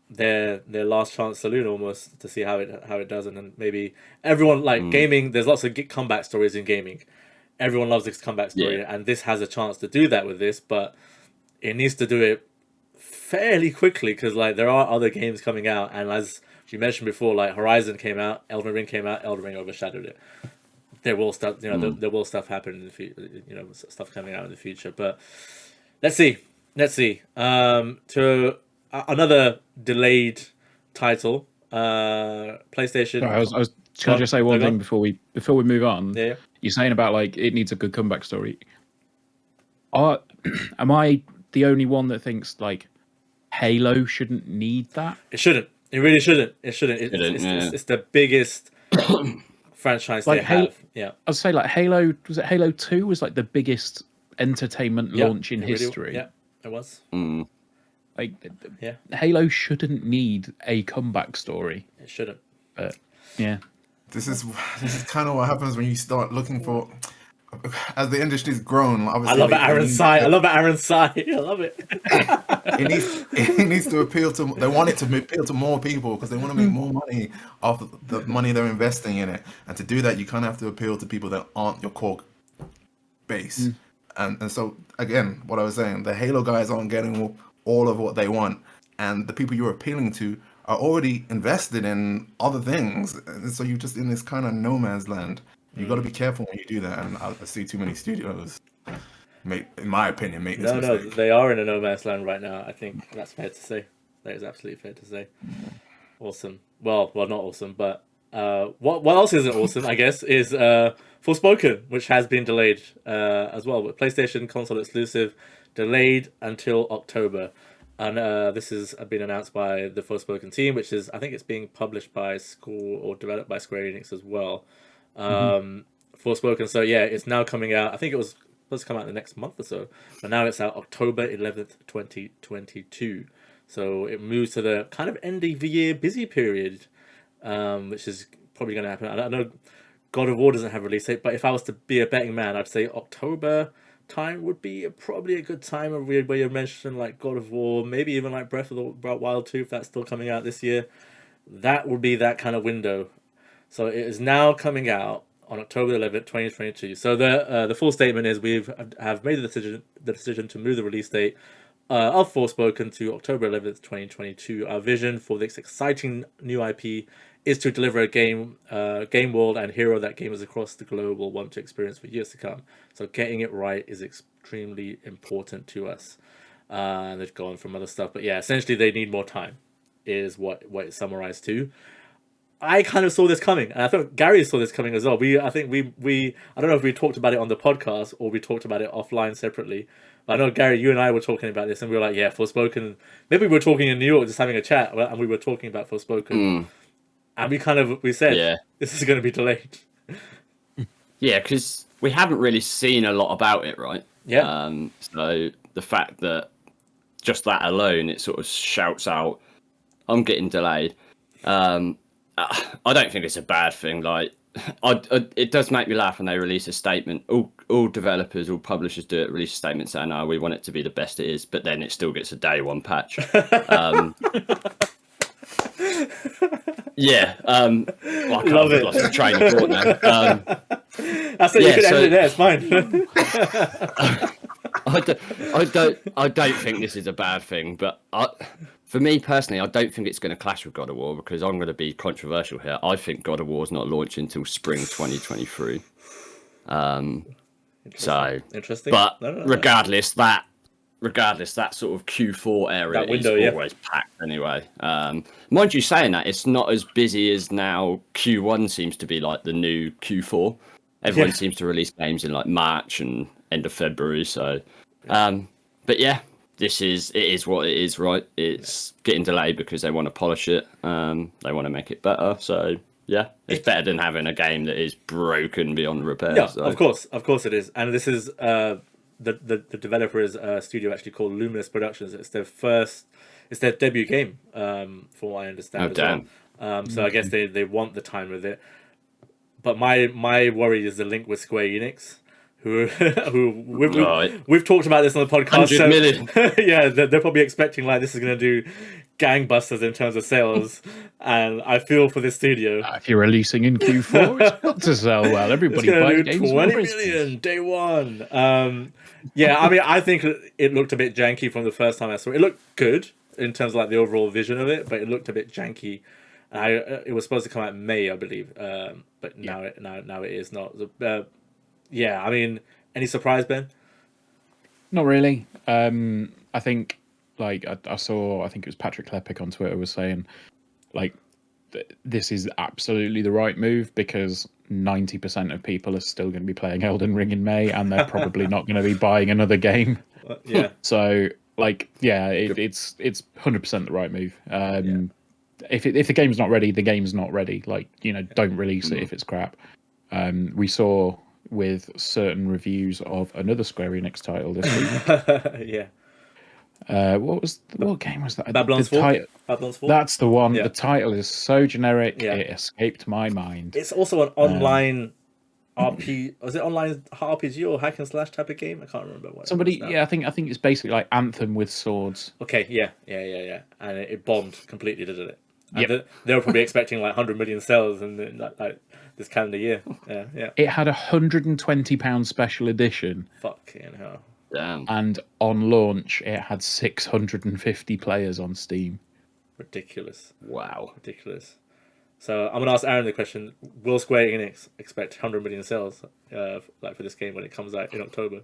S1: their last chance saloon almost to see how it does, and then maybe everyone like gaming. There's lots of comeback stories in gaming. Everyone loves this comeback story, and this has a chance to do that with this, but it needs to do it fairly quickly because like there are other games coming out, and as you mentioned before, like Horizon came out, Elden Ring came out, Elden Ring overshadowed it. There will stuff, there will stuff happen in the future, stuff coming out in the future. But let's see. To another delayed title, PlayStation.
S4: Sorry, I was can I just say one thing before we move on?
S1: Yeah.
S4: You're saying about like it needs a good comeback story. Am I the only one that thinks like Halo shouldn't need that?
S1: It shouldn't. It really shouldn't. It's the biggest franchise
S4: like
S1: they have. Yeah.
S4: I'd say like Halo, was it Halo 2 was like the biggest entertainment launch in history.
S1: Yeah, it was.
S4: Like Halo shouldn't need a comeback story.
S1: It shouldn't.
S4: But yeah.
S3: This is kind of what happens when you start looking for, as the industry's grown. Obviously,
S1: I love Aaron's side. I love it.
S3: It needs to appeal to. They want it to appeal to more people because they want to make more money off the money they're investing in it. And to do that, you kind of have to appeal to people that aren't your core base. And so again, what I was saying, the Halo guys aren't getting all of what they want, and the people you're appealing to are already invested in other things, and so you're just in this kind of no man's land. You got to be careful when you do that, and I see too many studios in my opinion, make this mistake.
S1: No, they are in a no man's land right now. I think that's fair to say. That is absolutely fair to say. Awesome. Well, not awesome, but what else isn't awesome, I guess, is Forspoken, which has been delayed as well. With PlayStation console exclusive, delayed until October. And this has been announced by the Forspoken team, which is, I think it's being published by or developed by Square Enix as well. Forspoken, so yeah, it's now coming out. I think it was supposed to come out in the next month or so, but now it's out October 11th, 2022. So it moves to the kind of end of the year busy period, which is probably going to happen. I know God of War doesn't have a release date, but if I was to be a betting man, I'd say October time would be probably a good time of where you mentioned like God of War, maybe even like Breath of the Wild 2 if that's still coming out this year. That would be that kind of window. So it is now coming out on October 11th, 2022. So the full statement is have made the decision to move the release date of Forspoken to October 11th, 2022. Our vision for this exciting new IP is to deliver a game world and hero that gamers across the globe will want to experience for years to come. So getting it right is extremely important to us. And they've gone from other stuff, but yeah, essentially they need more time, is what it's summarized to. I kind of saw this coming, and I thought Gary saw this coming as well. I don't know if we talked about it on the podcast or we talked about it offline separately. But I know, Gary, you and I were talking about this, and we were like, yeah, Forspoken. Maybe we were talking in New York, just having a chat, and we were talking about Forspoken. And we said, this is going to be delayed.
S2: Yeah, because we haven't really seen a lot about it, right?
S1: Yeah.
S2: So the fact that just that alone, it sort of shouts out, I'm getting delayed. I don't think it's a bad thing. Like, it does make me laugh when they release a statement. All developers, all publishers do it. Release a statement saying, "Oh, we want it to be the best it is," but then it still gets a day one patch. Yeah. Well, I
S1: Love it.
S2: Lost my train of thought now.
S1: That's it. You could end it there. It's fine.
S2: I don't think this is a bad thing, but for me personally, I don't think it's going to clash with God of War, because I'm going to be controversial here. I think God of War is not launching until spring 2023. So
S1: interesting.
S2: But regardless, that sort of Q4 area is always packed anyway. Mind you, saying that, it's not as busy as now. Q1 seems to be like the new Q4. Everyone seems to release games in like March and end of February. So, but yeah, it is what it is, right? It's getting delayed because they want to polish it. They want to make it better. So yeah, it's better than having a game that is broken beyond repair.
S1: Yeah,
S2: so.
S1: of course it is. And this is the developer is a studio actually called Luminous Productions. It's their debut game, from what I understand.
S2: Oh, damn.
S1: Well. So I guess they want the time with it. But my worry is the link with Square Enix, we've talked about this on the podcast.
S2: 100 million.
S1: Yeah, they're probably expecting like this is going to do gangbusters in terms of sales, and I feel for this studio.
S4: If you're releasing in Q4, it's got to sell well. Everybody buys games
S1: 20 million day one. Yeah, I mean, I think it looked a bit janky from the first time I saw it. It looked good in terms of like the overall vision of it, but it looked a bit janky. It was supposed to come out in May, I believe, but now it is not. Yeah, I mean, any surprise, Ben?
S4: Not really. I think, like, I saw, I think it was Patrick Klepek on Twitter was saying, like, this is absolutely the right move because 90% of people are still going to be playing Elden Ring in May, and they're probably not going to be buying another game.
S1: Yeah.
S4: So, like, yeah, it's 100% the right move. If the game's not ready, the game's not ready. Like, don't release it if it's crap. We saw with certain reviews of another Square Enix title this week.
S1: Yeah.
S4: What game was that?
S1: Babylon's Fall? Babylon's Fall?
S4: That's the one.
S1: Yeah.
S4: The title is so generic,
S1: Yeah.
S4: it escaped my mind.
S1: It's also an online RPG. Was it online RPG or hack and slash type of game? I can't remember what.
S4: I think it's basically like Anthem with swords.
S1: Okay, yeah, and it bombed completely, didn't it? And
S4: Yep.
S1: they were probably expecting like 100 million sales in like this calendar year. Yeah.
S4: It had £120 special edition,
S1: Fucking hell.
S2: Damn.
S4: and on launch it had 650 players on Steam.
S1: Ridiculous.
S2: Wow.
S1: Ridiculous. So I'm gonna ask Aaron the question: will Square Enix expect 100 million sales, like for this game when it comes out in October?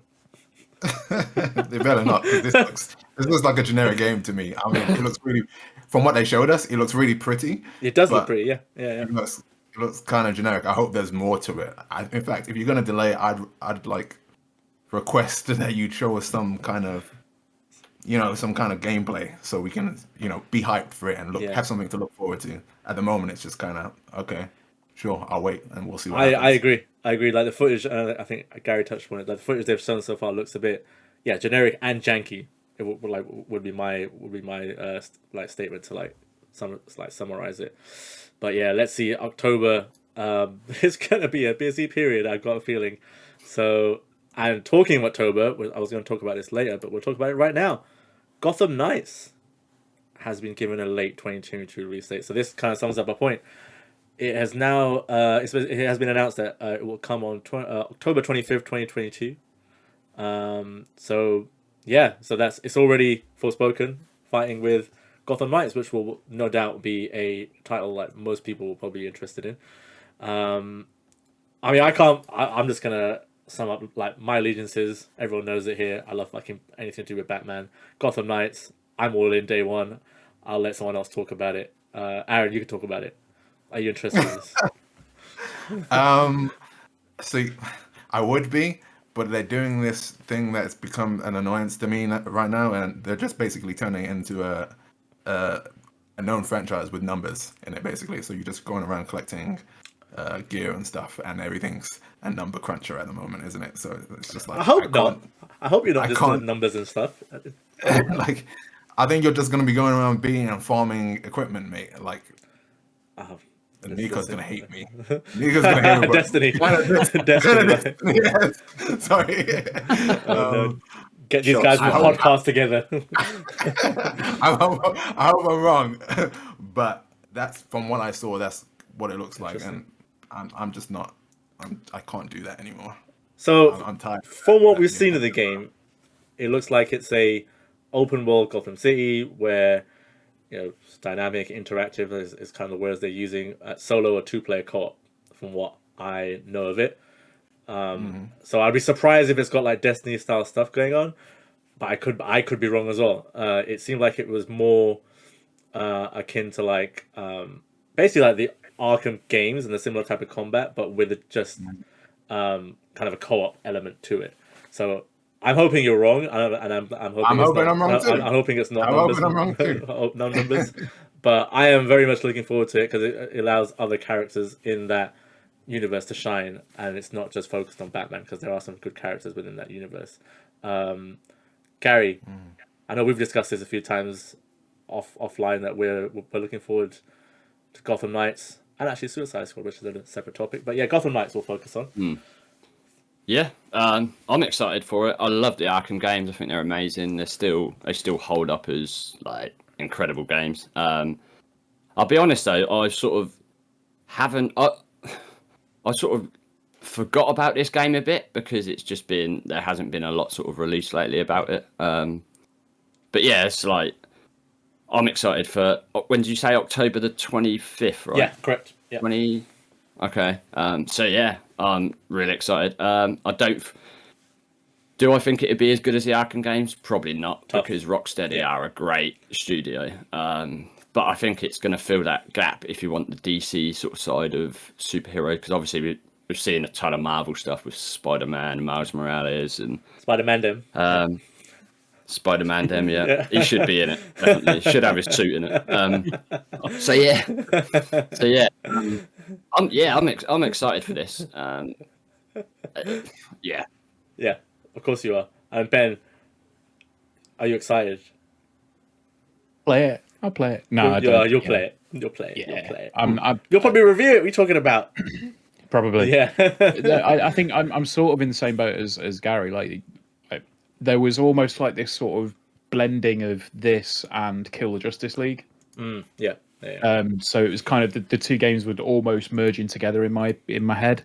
S3: They better not. 'Cause this looks like a generic game to me. I mean, it looks really, from what they showed us, it looks really pretty.
S1: It does look
S3: but
S1: pretty, yeah.
S3: It looks kind of generic. I hope there's more to it. In fact, if you're gonna delay, I'd like request that you'd show us some kind of gameplay so we can be hyped for it and have something to look forward to. At the moment, it's just kind of okay. Sure, I'll wait and we'll see what happens.
S1: I agree. Like the footage, I think Gary touched on it. Like the footage they've shown so far looks a bit, generic and janky. It would be my like statement to like summarize it. But yeah, let's see. October, it's gonna be a busy period. I've got a feeling. So, and talking of October, I was going to talk about this later, but we'll talk about it right now. Gotham Knights has been given a late 2022 release date. So this kind of sums up my point. It has now it has been announced that it will come on October 25th, 2022. So So it's already Forspoken fighting with Gotham Knights, which will no doubt be a title like most people will probably be interested in. I mean, I'm just gonna sum up like my allegiances. Everyone knows it here. I love fucking anything to do with Batman. Gotham Knights. I'm all in day one. I'll let someone else talk about it. Aaron, you can talk about it. Are you interested in this?
S3: So I would be, but they're doing this thing that's become an annoyance to me right now, and they're just basically turning it into a known franchise with numbers in it, basically. So you're just going around collecting gear and stuff, and everything's a number cruncher at the moment, isn't it? So it's just like
S1: I hope not. I hope you're not just doing numbers and stuff.
S3: Like, I think you're just gonna be going around being and farming equipment, mate. Like, Nico's gonna hate me. Nico's gonna hate me.
S1: Destiny. Destiny.
S3: Yes. Sorry.
S1: No. Get these guys with podcast together.
S3: I hope I'm wrong, but that's from what I saw. That's what it looks like, and I'm just not. I can't do that anymore.
S1: So
S3: I'm tired.
S1: From what we've seen of the game, it looks like it's a open world Gotham City where it's dynamic, interactive is kind of the words they're using. Solo or 2-player co-op, from what I know of it. So I'd be surprised if it's got like Destiny style stuff going on, but I could be wrong as well. It seemed like it was more akin to like basically like the Arkham games and the similar type of combat, but with just kind of a co-op element to it. So I'm hoping you're wrong, and I'm hoping
S3: I'm wrong too.
S1: I'm hoping it's not
S3: I'm
S1: numbers.
S3: hoping I'm wrong too.
S1: No numbers, but I am very much looking forward to it because it allows other characters in that universe to shine, and it's not just focused on Batman because there are some good characters within that universe. Gary, I know we've discussed this a few times offline that we're looking forward to Gotham Knights and actually Suicide Squad, which is a separate topic. But yeah, Gotham Knights we'll focus on.
S2: Yeah, I'm excited for it. I love the Arkham games. I think they're amazing. They still hold up as like incredible games. I'll be honest though, I sort of haven't. I sort of forgot about this game a bit because there hasn't been a lot sort of released lately about it. But yeah, it's like I'm excited for. When did you say October the 25th? Right?
S1: Yeah, correct. Yeah.
S2: 20. Okay. So yeah, I'm really excited. Do I think it'd be as good as the Arkham games? Probably not, because Rocksteady are a great studio. But I think it's going to fill that gap if you want the DC sort of side of superhero, because obviously we've seen a ton of Marvel stuff with Spider-Man, Miles Morales, and
S1: Spider-Man them.
S2: Spider-Man them, yeah. He should be in it. Definitely should have his suit in it. So yeah. I'm excited for this. Yeah.
S1: Yeah, of course you are. And Ben, are you excited?
S4: Play it. I'll play it. No, I don't.
S1: You'll play it. You'll play it.
S4: Yeah.
S1: You'll play it.
S4: You'll
S1: probably review it. What are you talking about?
S4: Probably.
S1: Yeah.
S4: I think I'm sort of in the same boat as Gary. Like there was almost like this sort of blending of this and Kill the Justice League.
S1: Yeah.
S4: So it was kind of the two games would almost merge in together in my head.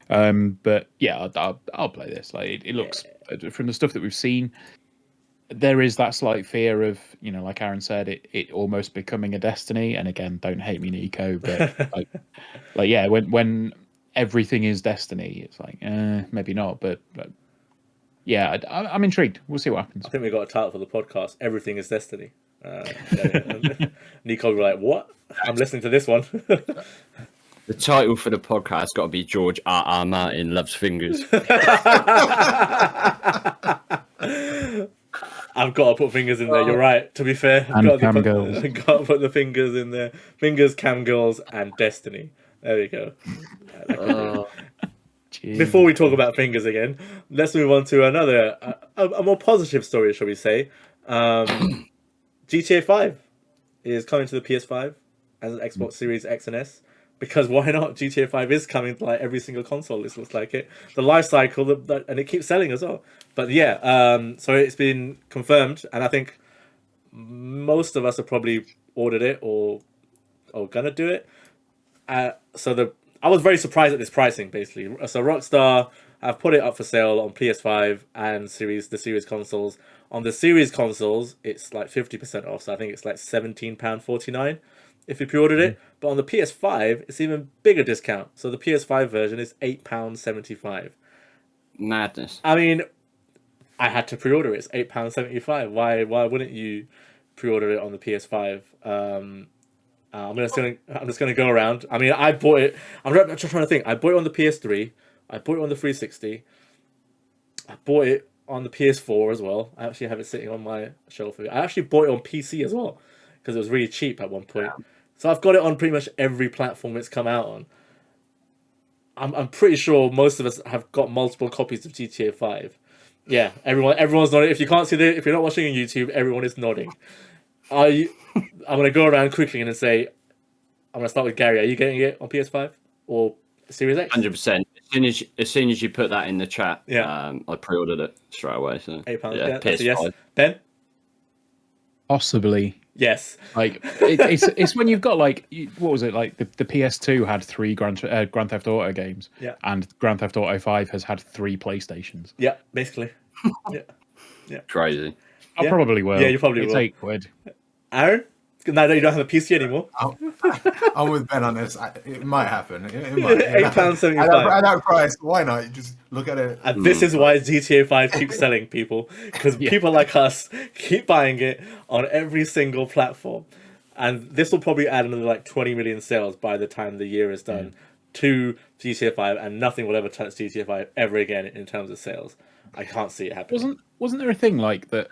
S4: But yeah, I'll play this. Like it looks from the stuff that we've seen, there is that slight fear of, like Aaron said, it almost becoming a Destiny. And again, don't hate me, Nico, but like yeah, when everything is Destiny, it's like maybe not, but yeah, I'm intrigued. We'll see what happens.
S1: I think we got a title for the podcast. Everything is Destiny. Nico will be like, what? I'm listening to this one.
S2: The title for the podcast got to be George R.R. Martin Loves Fingers.
S1: I've got to put fingers in there. You're right. To be fair,
S4: and cam girls.
S1: Got to put the fingers in there. Fingers, cam girls, and Destiny. There we go. Before we talk about fingers again, let's move on to another, a more positive story, shall we say? GTA 5 is coming to the PS5 as an Xbox Series X and S. Because why not? GTA 5 is coming to like every single console. This looks like it. The life cycle, and it keeps selling as well. But yeah, so it's been confirmed, and I think most of us have probably ordered it or gonna do it. I was very surprised at this pricing, basically. So Rockstar I've put it up for sale on PS5 and the series consoles. On the series consoles, it's like 50% off, so I think it's like £17.49 if you pre-ordered it. But on the PS5, it's even bigger discount. So the PS5 version is £8.75.
S2: Madness.
S1: I mean, I had to pre-order it. It's £8.75. Why wouldn't you pre-order it on the PS5? I'm just gonna go around. I mean, I bought it. I'm just trying to think. I bought it on the PS3. I bought it on the 360. I bought it on the PS4 as well. I actually have it sitting on my shelf. I actually bought it on PC as well because it was really cheap at one point. Yeah. So I've got it on pretty much every platform it's come out on. I'm pretty sure most of us have got multiple copies of GTA 5. Yeah, everyone's nodding. If you can't see if you're not watching on YouTube, everyone is nodding. I'm gonna go around quickly and say, I'm gonna start with Gary. Are you getting it on PS5 or Series X?
S2: 100%. As soon as you put that in the chat, I pre-ordered it straight away. So
S1: £8.
S2: yeah,
S1: PS5.
S2: yes.
S1: Ben?
S4: Possibly.
S1: Yes.
S4: Like it's when you've got like what was it like the PS2 had 3 Grand Theft Auto games, and Grand Theft Auto 5 has had 3 PlayStations.
S1: Yeah, basically. Yeah.
S2: Crazy.
S4: I probably will.
S1: Yeah, you probably will.
S4: It's £8.
S1: Aaron? Now that you don't have a PC anymore.
S3: I'm with Ben on this. It might happen. It might.
S1: £8.75.
S3: At that price, why not? You just look at it.
S1: And this is why GTA 5 keeps selling, people. Because people like us keep buying it on every single platform. And this will probably add another like 20 million sales by the time the year is done to GTA 5. And nothing will ever touch GTA 5 ever again in terms of sales. I can't see it happening.
S4: Wasn't there a thing like that?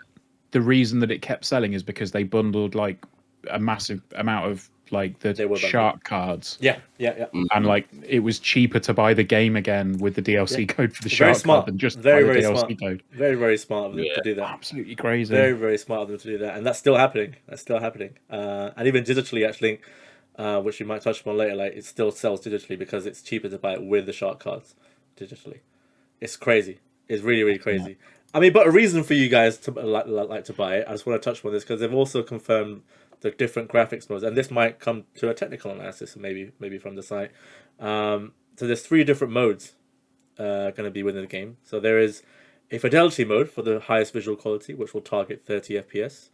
S4: The reason that it kept selling is because they bundled like a massive amount of like the shark cards.
S1: Yeah.
S4: And like it was cheaper to buy the game again with the DLC code for the shark card than just buy the DLC code.
S1: Very, very smart of them to do that.
S4: Absolutely crazy.
S1: Very, very smart of them to do that. And that's still happening. And even digitally, actually, which we might touch upon later, like it still sells digitally because it's cheaper to buy it with the shark cards digitally. It's crazy. It's really, really crazy. Yeah. I mean, but a reason for you guys to like to buy it, I just want to touch on this because they've also confirmed the different graphics modes, and this might come to a technical analysis, maybe from the site. So there's 3 different modes going to be within the game. So there is a fidelity mode for the highest visual quality, which will target 30 FPS,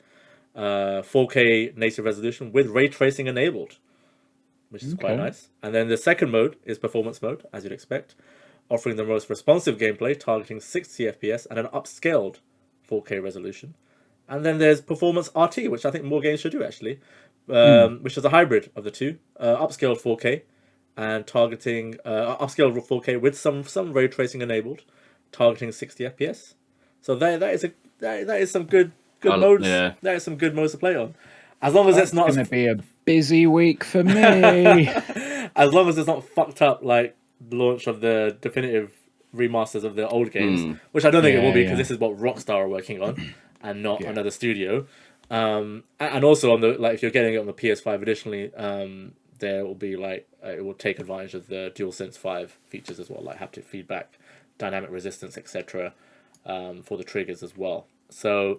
S1: 4K native resolution with ray tracing enabled, which is quite nice. And then the second mode is performance mode, as you'd expect, offering the most responsive gameplay, targeting 60 FPS and an upscaled 4K resolution. And then there's Performance RT, which I think more games should do, actually, which is a hybrid of the two. Upscaled 4K and targeting... upscaled 4K with some ray tracing enabled, targeting 60 FPS. So that is some good modes. Yeah. That is some good modes to play on. As long as it's not...
S4: It's going to be a busy week for me.
S1: As long as it's not fucked up like the launch of the definitive remasters of the old games, which I don't think it will be because this is what Rockstar are working on. And not another studio, and also on the if you're getting it on the PS5 additionally, there will be it will take advantage of the DualSense 5 features as well, like haptic feedback, dynamic resistance, etc. For the triggers as well. So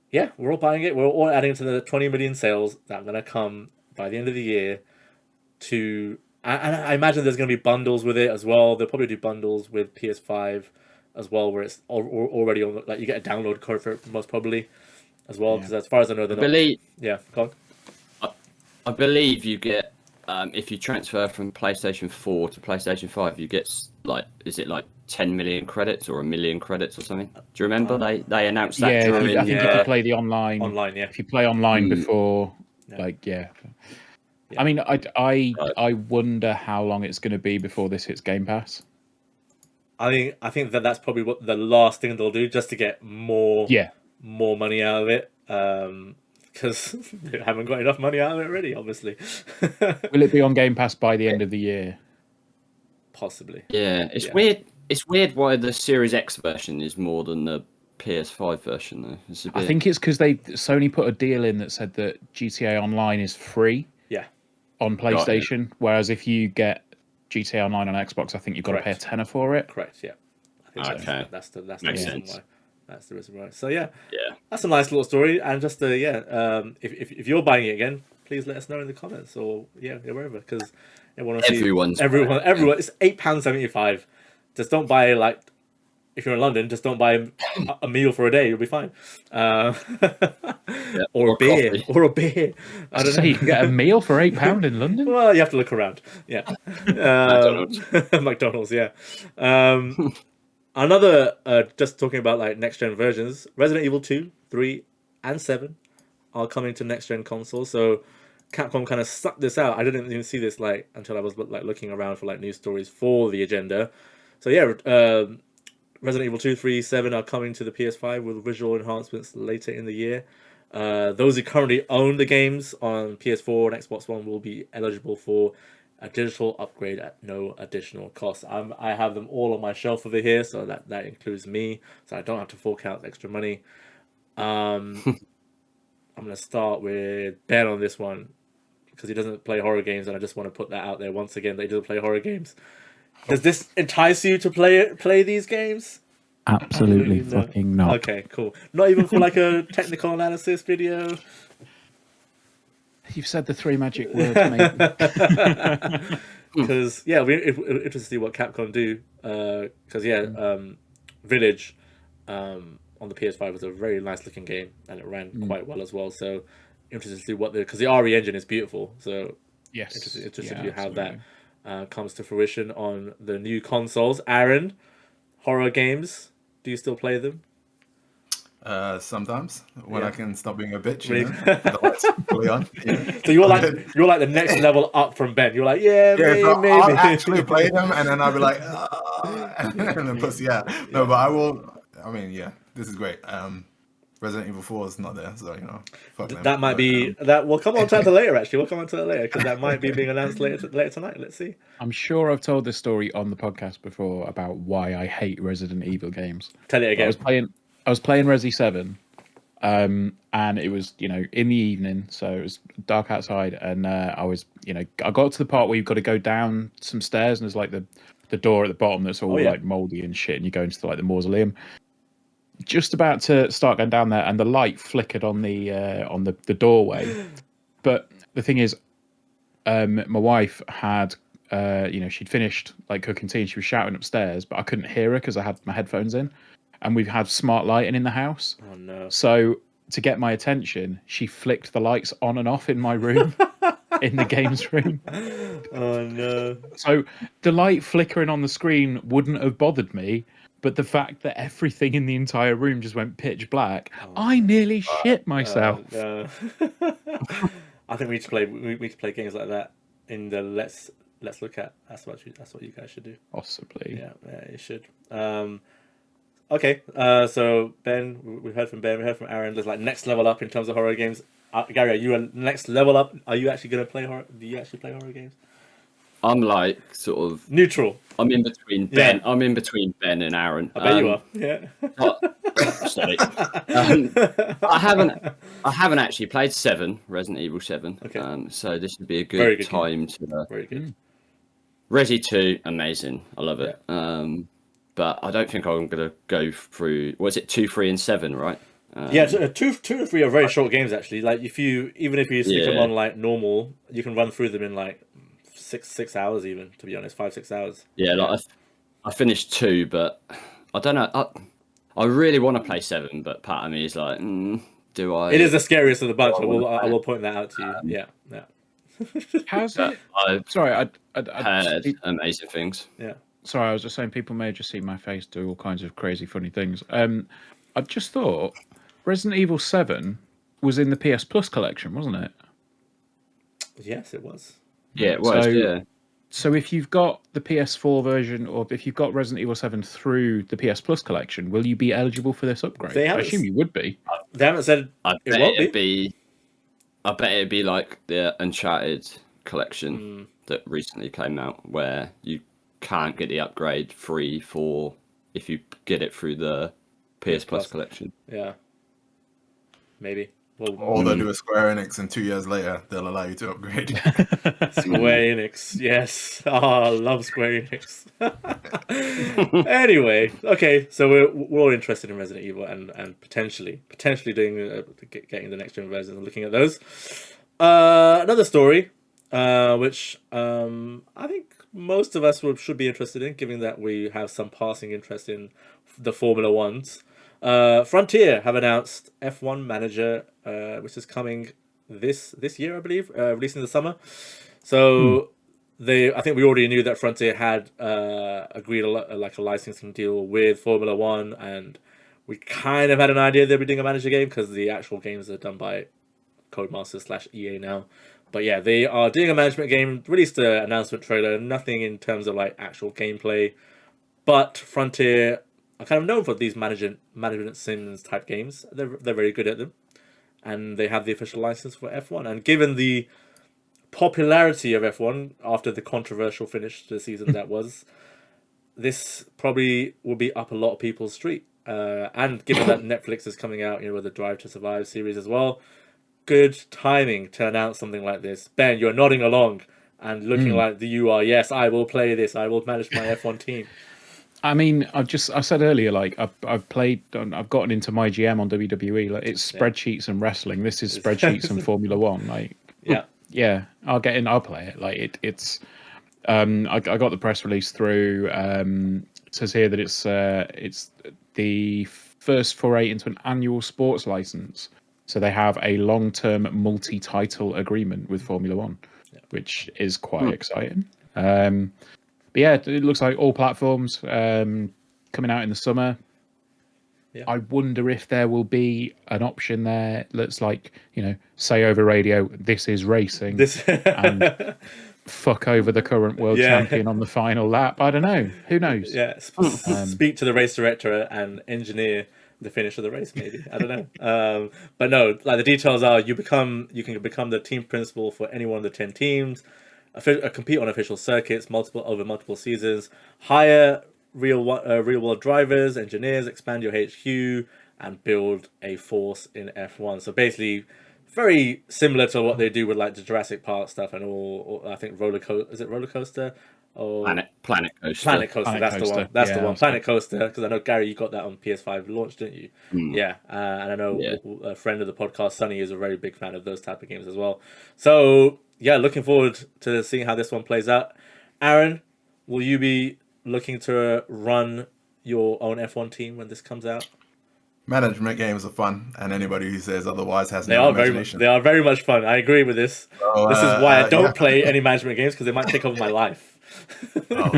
S1: yeah, we're all buying it. We're all adding to the 20 million sales that are going to come by the end of the year. And I imagine there's going to be bundles with it as well. They'll probably do bundles with PS5. As well, where it's already on, you get a download code for it most probably, as well. Because as far as I know, they're not. Go on.
S2: I believe you get if you transfer from PlayStation 4 to PlayStation 5, you get is it 10 million credits or 1 million credits or something? Do you remember they announced that?
S4: I think if you play the online, if you play online before, I mean, I wonder how long it's going to be before this hits Game Pass.
S1: I think that's probably what the last thing they'll do, just to get more money out of it, because they haven't got enough money out of it already, obviously.
S4: Will it be on Game Pass by the end of the year?
S1: Possibly.
S2: Yeah, it's weird. It's weird why the Series X version is more than the PS5 version, though.
S4: I think it's because Sony put a deal in that said that GTA Online is free. On PlayStation, whereas if you get GTA Online on Xbox, I think you've got to pay a tenner for it.
S1: Correct. Yeah.
S2: I think
S1: that's the
S2: Makes
S1: reason
S2: sense.
S1: why. That's the reason why. So that's a nice little story. And just if you're buying it again, please let us know in the comments or wherever, because everyone. It's £8.75. Just don't buy like, if you're in London, just don't buy a meal for a day. You'll be fine. Or a beer.
S2: Coffee.
S1: Or a beer. I don't know.
S4: You can get a meal for £8 in London.
S1: Well, you have to look around. Yeah.
S2: McDonald's.
S1: McDonald's, yeah. Another, just talking about like next gen versions, Resident Evil 2, 3, and 7 are coming to next gen consoles. So Capcom kind of sucked this out. I didn't even see this like until I was like looking around for like news stories for the agenda. So yeah, Resident Evil 2, 3, 7 are coming to the PS5 with visual enhancements later in the year. Those who currently own the games on PS4 and Xbox One will be eligible for a digital upgrade at no additional cost. I have them all on my shelf over here, so that includes me, so I don't have to fork out extra money. I'm going to start with Ben on this one, because he doesn't play horror games, and I just want to put that out there once again that he doesn't play horror games. Does this entice you to play these games?
S4: Absolutely fucking not.
S1: Okay, cool. Not even for like a technical analysis video?
S4: You've said the 3 magic words, mate.
S1: Because, yeah, we're interested to see what Capcom do. Because, Village on the PS5 was a very nice looking game, and it ran quite well as well. So, interested to see because the RE engine is beautiful. So,
S4: Yes.
S1: Interested to see how that comes to fruition on the new consoles. Aaron, horror games, do you still play them?
S3: Sometimes when I can stop being a bitch,
S1: Really?
S3: the lights fully on. Yeah.
S1: So you're like the next level up from Ben. You're like, maybe.
S3: I'll actually play them, and then I'll be like, and then pussy out. No, but I will. I mean, yeah, this is great. Resident Evil 4 is not there, so fuck them.
S1: That might be that. We'll come on to that later. Actually, we'll come on to that later, because that might be being announced later tonight. Let's see.
S4: I'm sure I've told this story on the podcast before about why I hate Resident Evil games.
S1: Tell it again.
S4: I was playing Resi 7, and it was in the evening, so it was dark outside, and I was I got to the part where you've got to go down some stairs, and there's like the door at the bottom that's all like moldy and shit, and you go into the mausoleum. Just about to start going down there, and the light flickered on the doorway. But the thing is, my wife had she'd finished like cooking tea, and she was shouting upstairs, but I couldn't hear her because I had my headphones in, and we've had smart lighting in the house.
S1: Oh no!
S4: So to get my attention, she flicked the lights on and off in my room, in the games room.
S1: Oh no!
S4: So the light flickering on the screen wouldn't have bothered me. But the fact that everything in the entire room just went pitch black, I nearly shit myself.
S1: I think we need to play games like that in the let's look at. That's what you guys should do.
S4: Possibly.
S1: Yeah, you should. Okay. So Ben, we heard from Ben. We heard from Aaron. There's like next level up in terms of horror games. Gary, are you a next level up? Are you actually going to play horror? Do you actually play horror games?
S2: I'm like sort of
S1: neutral.
S2: I'm in between Ben.
S1: Yeah.
S2: I'm in between Ben and Aaron.
S1: I bet you are. Yeah.
S2: Sorry. I haven't actually played Resident Evil 7.
S1: Okay.
S2: So this would be a good time to.
S1: Very good.
S2: Resi 2, amazing. I love it. Yeah. But I don't think I'm gonna go through. Was it 2, 3, and 7? Right.
S1: Yeah, 2 and 3 are very short games actually. Like if you stick them on like normal, you can run through them in like 6 hours even. To be honest, 5-6 hours.
S2: Yeah, like I finished 2, but I don't know. I really want to play 7, but part of me is like, do I?
S1: It is the scariest of the bunch. I will point that out to you. Yeah.
S4: How's it?
S2: Sorry, I heard amazing things.
S1: Yeah.
S4: Sorry, I was just saying people may have just seen my face do all kinds of crazy, funny things. I just thought Resident Evil 7 was in the PS Plus collection, wasn't it?
S1: Yes, it was.
S2: Yeah, it was.
S4: So if you've got the PS4 version, or if you've got Resident Evil 7 through the PS Plus collection, will you be eligible for this upgrade? I assume you would be.
S1: They haven't said it won't be.
S2: I bet it'd be like the Uncharted collection that recently came out, where you can't get the upgrade free for if you get it through the PS Plus collection.
S1: Yeah. Maybe. Well,
S3: or they'll do a Square Enix, and 2 years later they'll allow you to upgrade.
S1: Square Enix, yes. I love Square Enix. Anyway, okay, so we're all interested in Resident Evil and potentially doing getting the next gen versions and looking at those. Another story, which I think most of us should be interested in, given that we have some passing interest in the Formula Ones. Frontier have announced F1 Manager, which is coming this year, I believe, releasing in the summer. So I think we already knew that Frontier had agreed a licensing deal with Formula One, and we kind of had an idea they'd be doing a manager game because the actual games are done by Codemasters/EA now. But yeah, they are doing a management game. Released an announcement trailer. Nothing in terms of like actual gameplay, but Frontier are kind of known for these management sims type games. They're very good at them, and they have the official license for F1. And given the popularity of F1 after the controversial finish to the season that was, this probably will be up a lot of people's street. And given that Netflix is coming out, with the Drive to Survive series as well, good timing to announce something like this. Ben, you're nodding along and looking like you are. Yes, I will play this. I will manage my F1 team.
S4: I mean, I said earlier, like I've gotten into my GM on WWE. Like it's spreadsheets and wrestling. This is spreadsheets and Formula One. Like yeah, I'll get in. I'll play it. Like it's. I got the press release through. It says here that it's the first foray into an annual sports license. So they have a long-term multi-title agreement with Formula One, which is quite exciting. But yeah, it looks like all platforms coming out in the summer. Yeah. I wonder if there will be an option there that's like, say over radio, this is racing, and fuck over the current world champion on the final lap. I don't know. Who knows?
S1: Yeah. Speak to the race director and engineer the finish of the race, maybe. I don't know. But no, like the details are you can become the team principal for any one of the 10 teams, compete on official circuits over multiple seasons, hire real world drivers, engineers, expand your HQ, and build a force in F1. So basically, very similar to what they do with like the Jurassic Park stuff and all. I think roller coaster. Or
S2: Planet Coaster.
S1: Planet Coaster. That's the one. That's the one. Planet Coaster. Because I know Gary, you got that on PS5 launch, didn't you? Yeah. And I know a friend of the podcast, Sonny, is a very big fan of those type of games as well. So yeah, looking forward to seeing how this one plays out. Aaron, will you be looking to run your own F1 team when this comes out?
S3: Management games are fun, and anybody who says otherwise has no imagination.
S1: They are very much fun. I agree with this. So, this is why I don't play any management games, because they might take over my life.
S3: I'll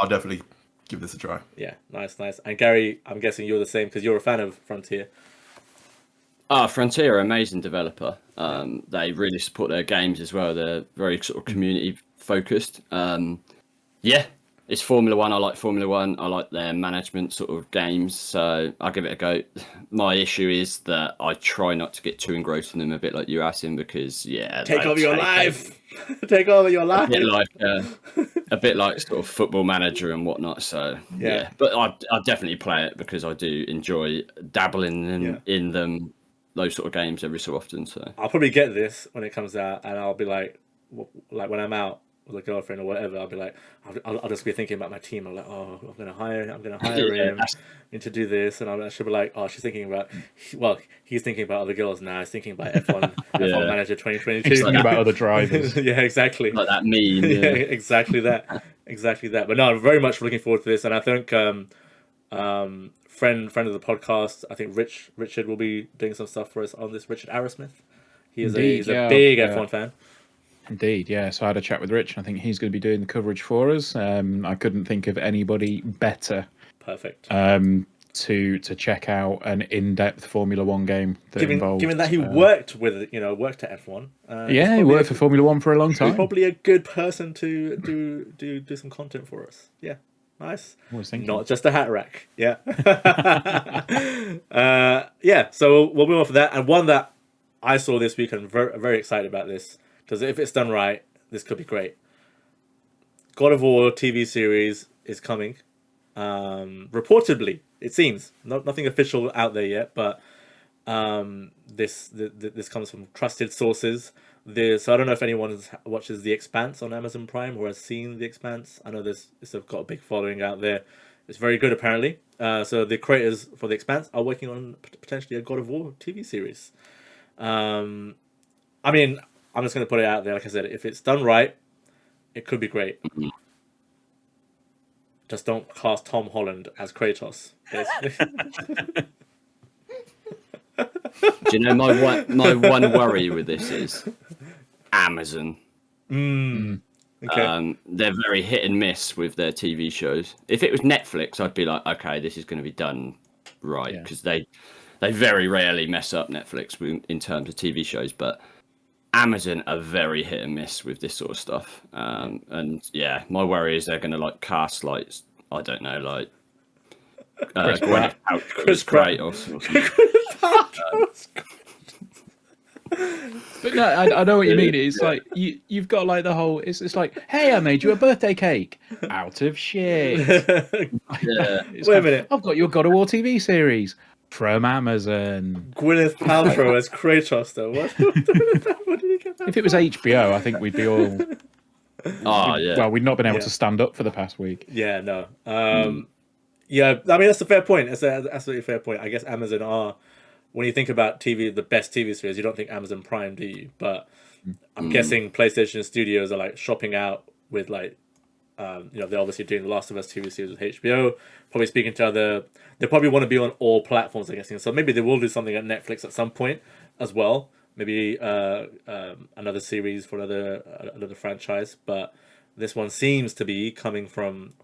S3: definitely give this a try.
S1: Yeah, nice. And Gary, I'm guessing you're the same because you're a fan of Frontier.
S2: Frontier are an amazing developer. They really support their games as well. They're very sort of community focused. It's Formula One. I like Formula One. I like their management sort of games, so I'll give it a go. My issue is that I try not to get too engrossed in them, a bit like you, Asim, because
S1: take over your life. Take over your life.
S2: A bit like sort of Football Manager and whatnot. So yeah. But I definitely play it because I do enjoy dabbling in them, those sort of games every so often. So
S1: I'll probably get this when it comes out, and I'll be like when I'm out with a girlfriend or whatever, I'll be like, I'll just be thinking about my team. I'm like, oh, I'm gonna hire him to do this, and she'll be like, oh, he's thinking about other girls now. He's thinking about F1 Manager 2022.
S4: He's thinking about other drivers.
S1: Yeah, exactly.
S2: Like that meme.
S1: Yeah, exactly that. But no, I'm very much looking forward to this, and I think friend of the podcast, I think Richard will be doing some stuff for us on this. Richard Arrowsmith. He's a big F1 fan.
S4: Indeed, yeah. So I had a chat with Rich, and I think he's going to be doing the coverage for us. I couldn't think of anybody better.
S1: Perfect.
S4: To check out an in-depth Formula One game that involves.
S1: Given that he worked at F1.
S4: He worked for Formula One for a long time.
S1: He's probably a good person to do some content for us. Yeah, nice. Not just a hat rack. Yeah. So we'll move on for that, and one that I saw this week, and I'm very, very excited about this. Because if it's done right, this could be great. God of War TV series is coming. Reportedly, it seems. Nothing official out there yet, but this comes from trusted sources. So I don't know if anyone watches The Expanse on Amazon Prime or has seen The Expanse. I know it's got a big following out there. It's very good, apparently. So the creators for The Expanse are working on potentially a God of War TV series. I mean, I'm just going to put it out there. Like I said, if it's done right, it could be great. Just don't cast Tom Holland as Kratos, basically.
S2: Do you know my one worry with this is Amazon.
S1: Okay.
S2: They're very hit and miss with their TV shows. If it was Netflix, I'd be like, okay, this is going to be done right, because they very rarely mess up Netflix in terms of TV shows. But Amazon are very hit and miss with this sort of stuff. And yeah, my worry is they're going to like cast like, I don't know, like Gwyneth Paltrow is great or something.
S4: But no, I know what you mean. It's like you've got like the whole. It's like, hey, I made you a birthday cake out of shit.
S1: Wait a minute.
S4: I've got your God of War TV series from Amazon.
S1: Gwyneth Paltrow as Kratos, though. What did you get that
S4: If it was HBO, I think we'd be all.
S2: Yeah.
S4: Well, we'd not been able to stand up for the past week.
S1: Yeah, no. Yeah, I mean, that's a fair point. It's an absolutely fair point. I guess Amazon are, when you think about TV, the best TV series, you don't think Amazon Prime, do you? But I'm guessing PlayStation Studios are like shopping out with like, they're obviously doing the Last of Us TV series with HBO, probably speaking to they probably want to be on all platforms, I'm guessing. So maybe they will do something at Netflix at some point as well. Maybe another series for another franchise, but this one seems to be coming from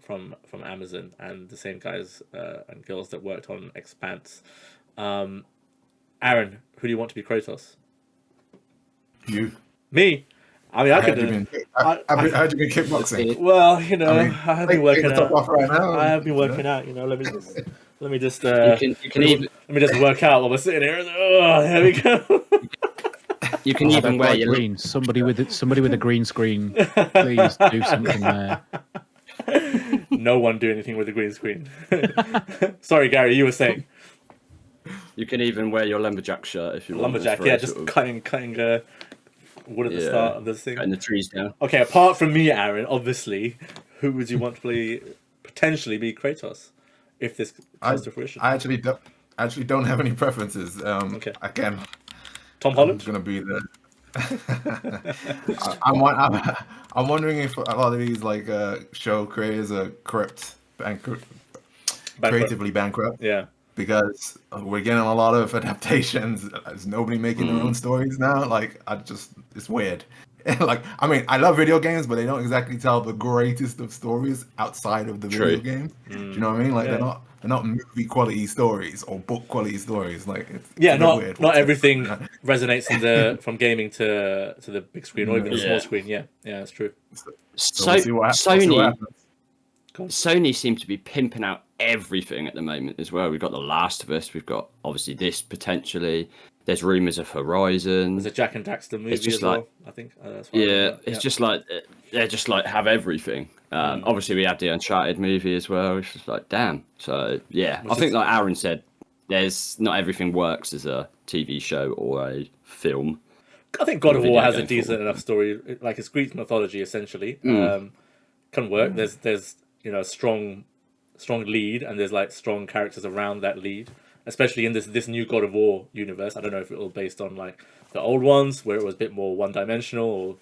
S1: Amazon and the same guys and girls that worked on Expanse. Aaron, who do you want to be Kratos?
S3: You.
S1: Me? I mean, I could.
S3: How'd you been kickboxing?
S1: Well, I have been working out.
S3: Right now,
S1: I have been working out. Let me just
S2: you can even
S1: let me just work out while we're sitting here. Oh, there we go.
S2: You can even wear your
S4: green. Somebody with a green screen, please do something there.
S1: No one do anything with a green screen. Sorry, Gary, you were saying.
S2: You can even wear your lumberjack shirt if you want.
S1: Lumberjack, yeah, just cutting wood at the start of the thing.
S2: Cutting the trees down.
S1: Okay, apart from me, Aaron, obviously, who would you want to potentially be Kratos if this comes to fruition?
S3: I actually don't have any preferences.
S1: Okay.
S3: Again,
S1: Tom Holland?
S3: I'm gonna be the. I'm wondering if a lot of these like show creators are creatively bankrupt.
S1: Yeah.
S3: Because we're getting a lot of adaptations. There's nobody making their own stories now. Like, it's weird. Like, I mean, I love video games, but they don't exactly tell the greatest of stories outside of the video game. Do you know what I mean? Like, they're not movie quality stories or book quality stories. Like, it's weird.
S1: Not everything resonates from gaming to the big screen or even the small screen. Yeah, that's true.
S2: Sony seem to be pimping out everything at the moment as well. We've got The Last of Us. We've got obviously this potentially. There's rumours of Horizon.
S1: There's a Jack and Daxter movie as well, I think.
S2: It's just like they're just like have everything. Obviously, we had the Uncharted movie as well. It's just like damn. So yeah, I think like Aaron said, there's not everything works as a TV show or a film.
S1: I think God of War has a decent enough story, like it's Greek mythology essentially. Can work. There's strong lead, and there's like strong characters around that lead, especially in this new God of War universe. I don't know if it was based on like the old ones where it was a bit more one-dimensional, or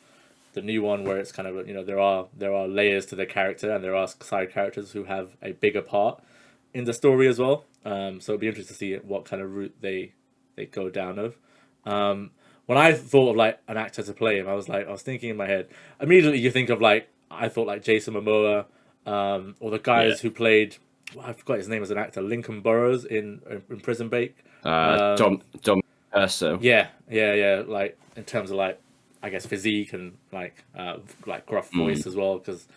S1: the new one where it's kind of there are layers to the character, and there are side characters who have a bigger part in the story as well. So it'd be interesting to see what kind of route they go down of. When I thought of like an actor to play him, I was thinking in my head immediately. You think of like I thought like Jason Momoa. Or the guys who played, I forgot his name as an actor, Lincoln Burrows in Prison Break.
S2: Dom Urso.
S1: Yeah. Like in terms of like, I guess physique and like gruff voice as well. Because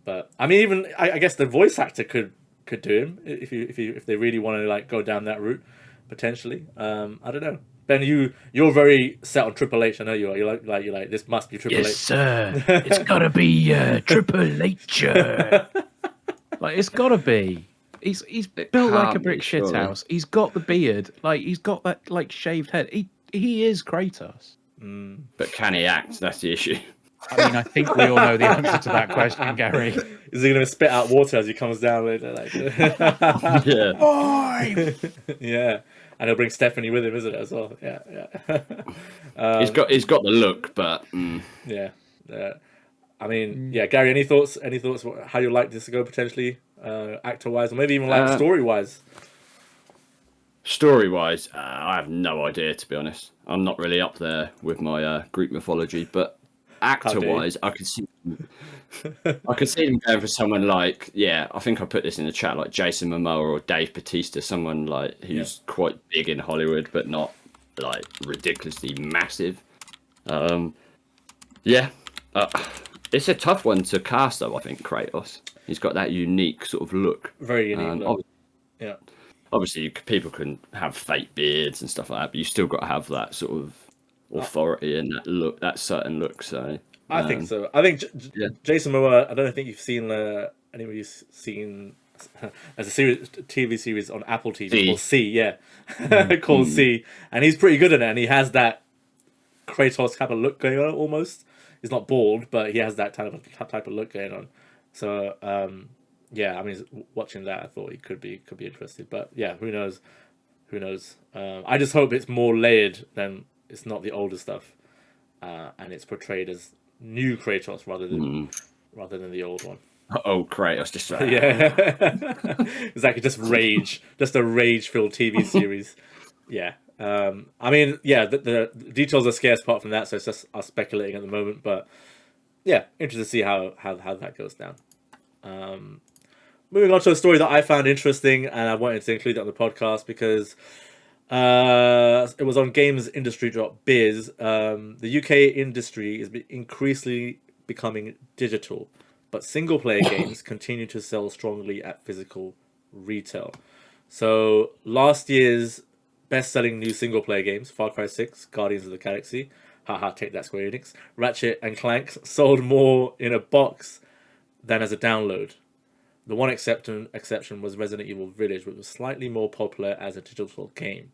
S1: but I mean, even I guess the voice actor could do him if they really want to like go down that route potentially. I don't know. Ben, you're very set on Triple H. I know you are. You're like this must be Triple H.
S4: Yes, sir. It's gotta be Triple H. Like it's gotta be. He's built like a brick shithouse. He's got the beard. Like he's got that like shaved head. He is Kratos.
S2: But can he act? That's the issue.
S4: I mean, I think we all know the answer to that question, Gary.
S1: Is he going to spit out water as he comes down later? Like,
S2: Yeah.
S3: Boy!
S1: yeah, and he'll bring Stephanie with him, isn't it, as well? Yeah.
S2: He's got the look, but
S1: Yeah. I mean, yeah, Gary, any thoughts? Any thoughts how you like this to go potentially, actor-wise, or maybe even like story-wise?
S2: Story-wise, I have no idea, to be honest. I'm not really up there with my Greek mythology, but actor-wise, I could see them going for someone like, I think I put this in the chat, like Jason Momoa or Dave Bautista, someone like who's quite big in Hollywood, but not like ridiculously massive. It's a tough one to cast, though. I think Kratos. He's got that unique sort of look.
S1: Very unique look. Yeah.
S2: Obviously, people can have fake beards and stuff like that, but you still got to have that sort of authority and that look, that certain look. So
S1: I think so. I think Jason Momoa. I don't think you've seen anybody's seen as a TV series on Apple TV called C. Called C, and he's pretty good in it. And he has that Kratos type of look going on almost. He's not bald, but he has that type of look going on. So I mean, watching that, I thought he could be interesting. But yeah, who knows? I just hope it's more layered than it's not the older stuff, and it's portrayed as new Kratos rather than the old one.
S2: Oh, Kratos, just
S1: exactly, just a rage-filled TV series. Yeah. I mean, the details are scarce apart from that, so it's just us speculating at the moment. But yeah, interested to see how that goes down. Moving on to a story that I found interesting, and I wanted to include it on the podcast because it was on gamesindustry.biz. The UK industry is increasingly becoming digital, but single-player games continue to sell strongly at physical retail. So last year's best-selling new single-player games, Far Cry 6, Guardians of the Galaxy, take that, Square Enix, Ratchet and Clank, sold more in a box than as a download. The one exception was Resident Evil Village, which was slightly more popular as a digital game.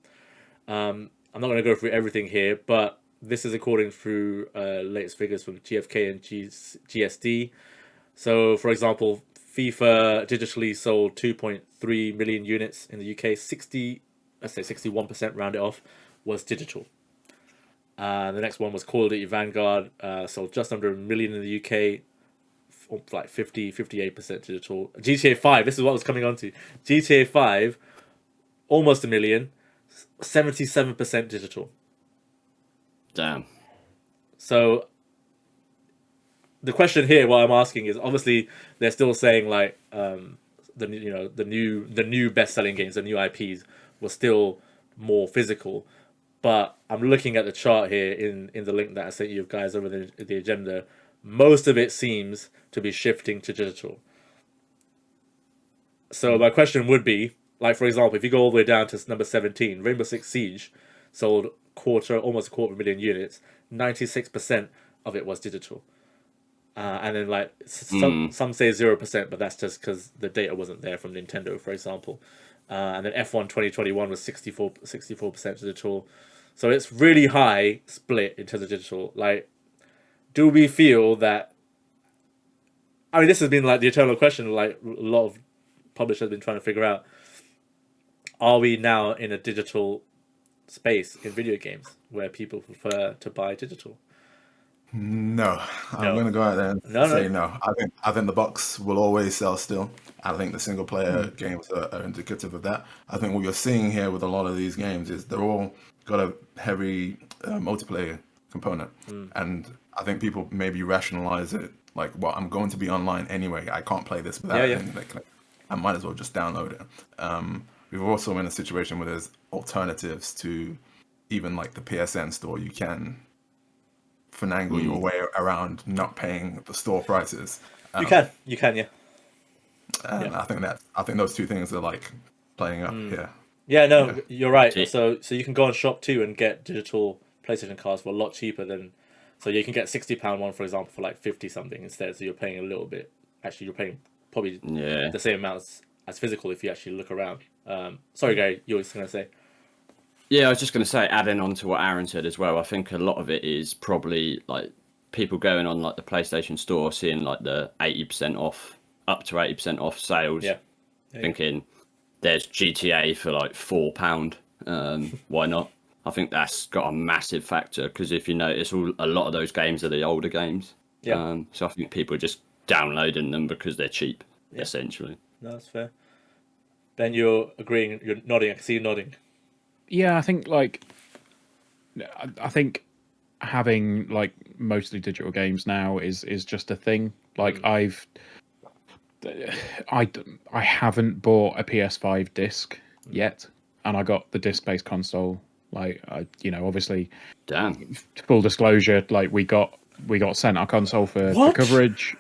S1: I'm not going to go through everything here, but this is according to latest figures from GfK and GSD. So, for example, FIFA digitally sold 2.3 million units in the UK. 61%, round it off, was digital. The next one was Call of Duty Vanguard, sold just under 1 million in the UK, like 58% digital. GTA 5, this is what I was coming on to. GTA 5, almost 1 million, 77% digital.
S2: Damn.
S1: So the question here, what I'm asking is, obviously they're still saying like the new best-selling games, the new IPs were still more physical, but I'm looking at the chart here in the link that I sent you guys over the agenda. Most of it seems to be shifting to digital. So my question would be, like, for example, if you go all the way down to number 17, Rainbow Six Siege sold almost a quarter of a million units. 96% of it was digital. And then like some say 0%, but that's just because the data wasn't there from Nintendo, for example. And then F1 2021 was 64% digital. So it's really high split in terms of digital. Like, do we feel that... I mean, this has been like the eternal question, like a lot of publishers have been trying to figure out. Are we now in a digital space in video games where people prefer to buy digital?
S3: No, I'm going to go out there and say no. I think the box will always sell still. I think the single player games are indicative of that. I think what you're seeing here with a lot of these games is they're all got a heavy multiplayer component. And I think people maybe rationalize it like, well, I'm going to be online anyway. I can't play this without anything. Like, I might as well just download it. We've also in a situation where there's alternatives to even like the PSN store. You can finagle your way around not paying the store prices.
S1: You can, yeah.
S3: I think those two things are like playing up here.
S1: Yeah, no, you're right. So you can go on Shop 2 and get digital PlayStation cards for a lot cheaper than. So you can get £60 one, for example, for like 50 something instead. So you're paying a little bit. Actually, you're paying probably the same amount as physical if you actually look around. Sorry, Gary, you were just gonna say.
S2: Yeah, I was just going to say, adding on to what Aaron said as well, I think a lot of it is probably like people going on like the PlayStation Store, seeing like the 80% off, up to 80% off sales, thinking there's GTA for like £4. Why not? I think that's got a massive factor, because if you notice, a lot of those games are the older games. So I think people are just downloading them because they're cheap, essentially.
S1: No, that's fair. Ben, you're agreeing. You're nodding. I can see you nodding.
S4: Yeah, I think having like mostly digital games now is just a thing. Like I haven't bought a PS5 disc yet, and I got the disc-based console. Like obviously,
S2: Damn.
S4: Full disclosure, like we got sent our console for coverage.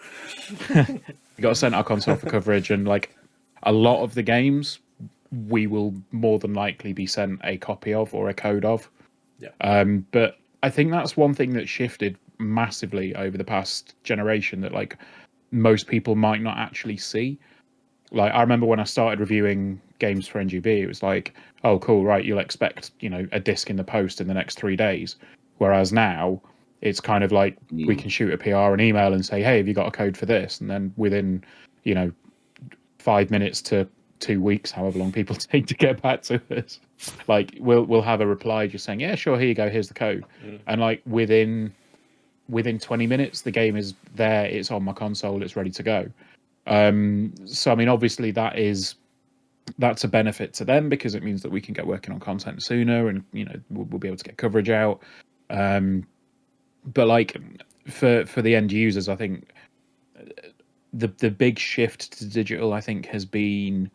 S4: We got sent our console for coverage, and like a lot of the games, we will more than likely be sent a copy of or a code of. But I think that's one thing that shifted massively over the past generation that like most people might not actually see. Like I remember when I started reviewing games for NGB, it was like, oh cool, right, you'll expect a disc in the post in the next 3 days. Whereas now it's kind of like we can shoot a PR an email and say, hey, have you got a code for this? And then within 5 minutes to 2 weeks, however long people take to get back to us, like we'll have a reply just saying, yeah, sure, here you go, here's the code. And like within 20 minutes the game is there, it's on my console, it's ready to go. So I mean, obviously that's a benefit to them, because it means that we can get working on content sooner, and we'll be able to get coverage out. But like for the end users, I think the big shift to digital, I think, has been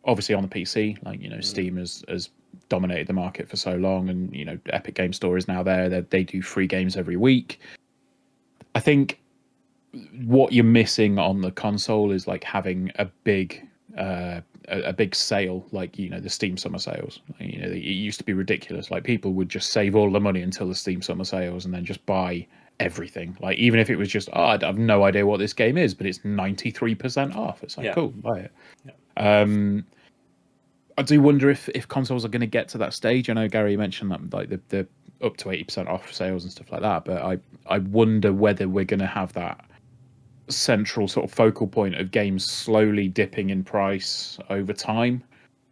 S4: obviously on the PC. Like Steam has dominated the market for so long, and Epic Game Store is now there. They do free games every week. I think what you're missing on the console is like having a big sale, like the Steam summer sales. It used to be ridiculous. Like people would just save all the money until the Steam summer sales and then just buy everything. Like even if it was just, I have no idea what this game is, but it's 93% off. It's like, cool, buy it. I do wonder if consoles are going to get to that stage. I know Gary mentioned that like the up to 80% off sales and stuff like that, but I wonder whether we're going to have that central sort of focal point of games slowly dipping in price over time,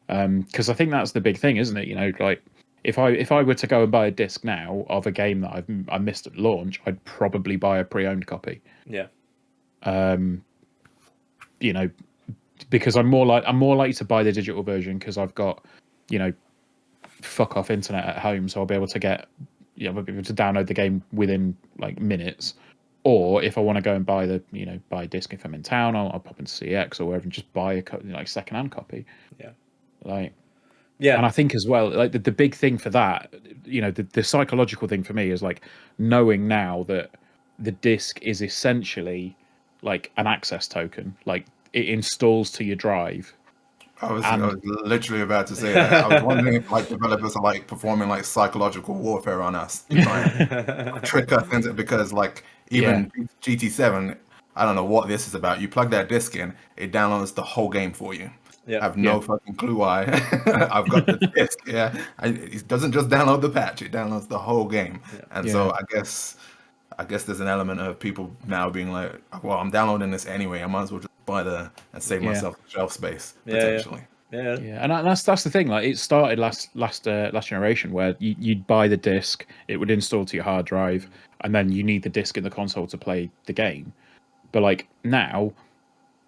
S4: because I think that's the big thing, isn't it? Like if I were to go and buy a disc now of a game that I missed at launch, I'd probably buy a pre-owned copy. Because I'm more likely to buy the digital version, because I've got fuck off internet at home, so I'll be able to I'll be able to download the game within like minutes. Or if I want to go and buy buy a disc if I'm in town, I'll pop into CX or wherever and just buy a second-hand copy. And I think as well, like the big thing for that, the psychological thing for me is like knowing now that the disc is essentially like an access token. Like it installs to your drive.
S3: I was literally about to say that. I was wondering if like developers are like performing like psychological warfare on us, trick us into, because like even GT7, I don't know what this is about. You plug that disc in, it downloads the whole game for you. I have no fucking clue why. I've got the disc. It doesn't just download the patch; it downloads the whole game. And so I guess there's an element of people now being like, well, I'm downloading this anyway. I might as well just buy and save myself shelf space potentially.
S4: And that's the thing. Like it started last generation, where you'd buy the disc, it would install to your hard drive, and then you need the disc in the console to play the game. But like now,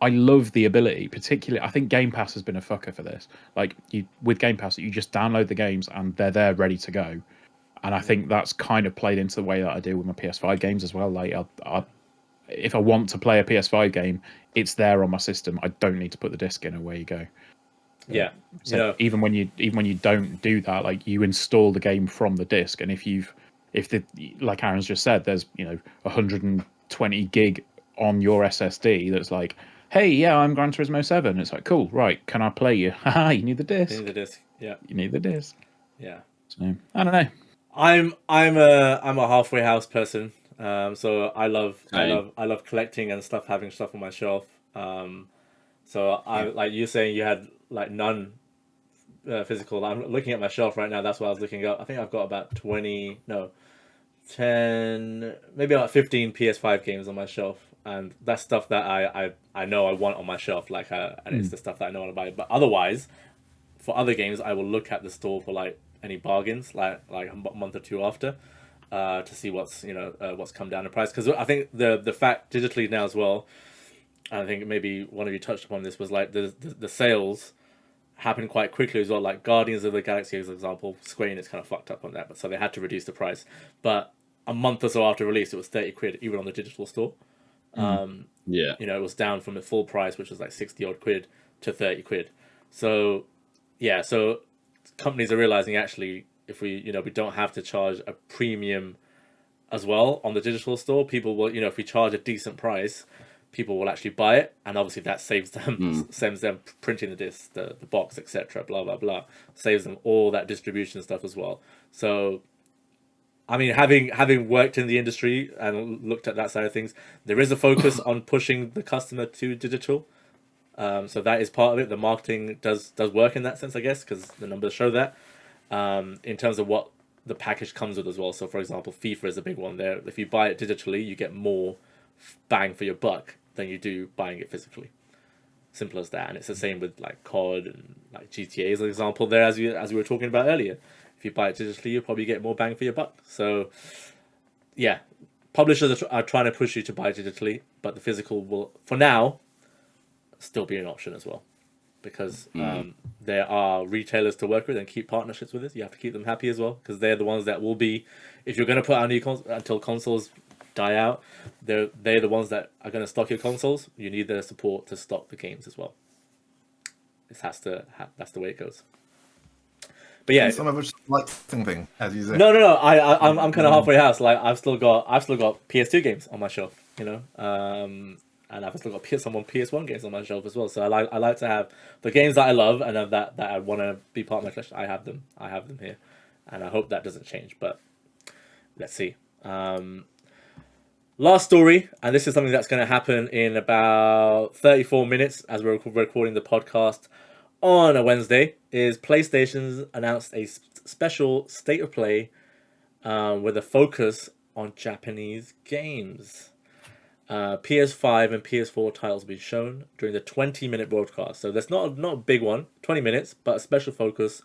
S4: I love the ability. Particularly, I think Game Pass has been a fucker for this. Like with Game Pass, you just download the games and they're there ready to go. And I think that's kind of played into the way that I do with my PS5 games as well. Like if I want to play a PS5 game, it's there on my system. I don't need to put the disc in. Away you go. So even when you don't do that, like you install the game from the disc, and if like Aaron's just said, there's 120 gig on your SSD that's like, hey, I'm Gran Turismo 7. It's like, cool, right? Can I play you? Haha, you need the disc.
S1: You need the disc.
S4: You need the disc. So I don't know.
S1: I'm a halfway house person. So I love collecting and having stuff on my shelf. So I like you saying you had like none physical. I'm looking at my shelf right now. That's what I was looking up. I think I've got about 10, maybe about 15 PS5 games on my shelf, and that's stuff that I know I want on my shelf, like, and it's the stuff that I know I want to buy. But otherwise, for other games, I will look at the store for like any bargains, like a month or two after, to see what's what's come down in price. Because I think the fact digitally now as well, and I think maybe one of you touched upon this, was like the sales happened quite quickly as well. Like Guardians of the Galaxy, as an example, Square Enix kind of fucked up on that, but so they had to reduce the price. But a month or so after release, it was 30 quid even on the digital store. It was down from the full price, which was like 60 odd quid, to 30 quid. So yeah, so companies are realizing actually if we don't have to charge a premium as well on the digital store, people will, if we charge a decent price, people will actually buy it, and obviously that saves them printing the disc, the box, etc. Blah blah blah, saves them all that distribution stuff as well. So, I mean, having worked in the industry and looked at that side of things, there is a focus on pushing the customer to digital. So that is part of it. The marketing does work in that sense, I guess, because the numbers show that. In terms of what the package comes with as well. So, for example, FIFA is a big one there. If you buy it digitally, you get more bang for your buck than you do buying it physically. Simple as that. And it's the same with like COD and like GTA as an example there, as we were talking about earlier. If you buy it digitally, you'll probably get more bang for your buck. So yeah, publishers are trying to push you to buy digitally, but the physical will, for now, still be an option as well, because there are retailers to work with and keep partnerships with this. You have to keep them happy as well, because they're the ones that will be, if you're going to put out new until consoles die out, they're the ones that are going to stock your consoles. You need their support to stock the games as well. That's the way it goes. But yeah,
S3: some of it's licensing thing, as you said.
S1: No. I'm kind of halfway house. Like I've still got PS2 games on my shelf, and I've still got PS1 games on my shelf as well. So I like to have the games that I love and that I want to be part of my collection. I have them here, and I hope that doesn't change. But let's see. Last story, and this is something that's going to happen in about 34 minutes as we're recording the podcast on a Wednesday, is PlayStation's announced a special state of play with a focus on Japanese games. PS5 and PS4 titles will be shown during the 20-minute broadcast. So that's not a big one, 20 minutes, but a special focus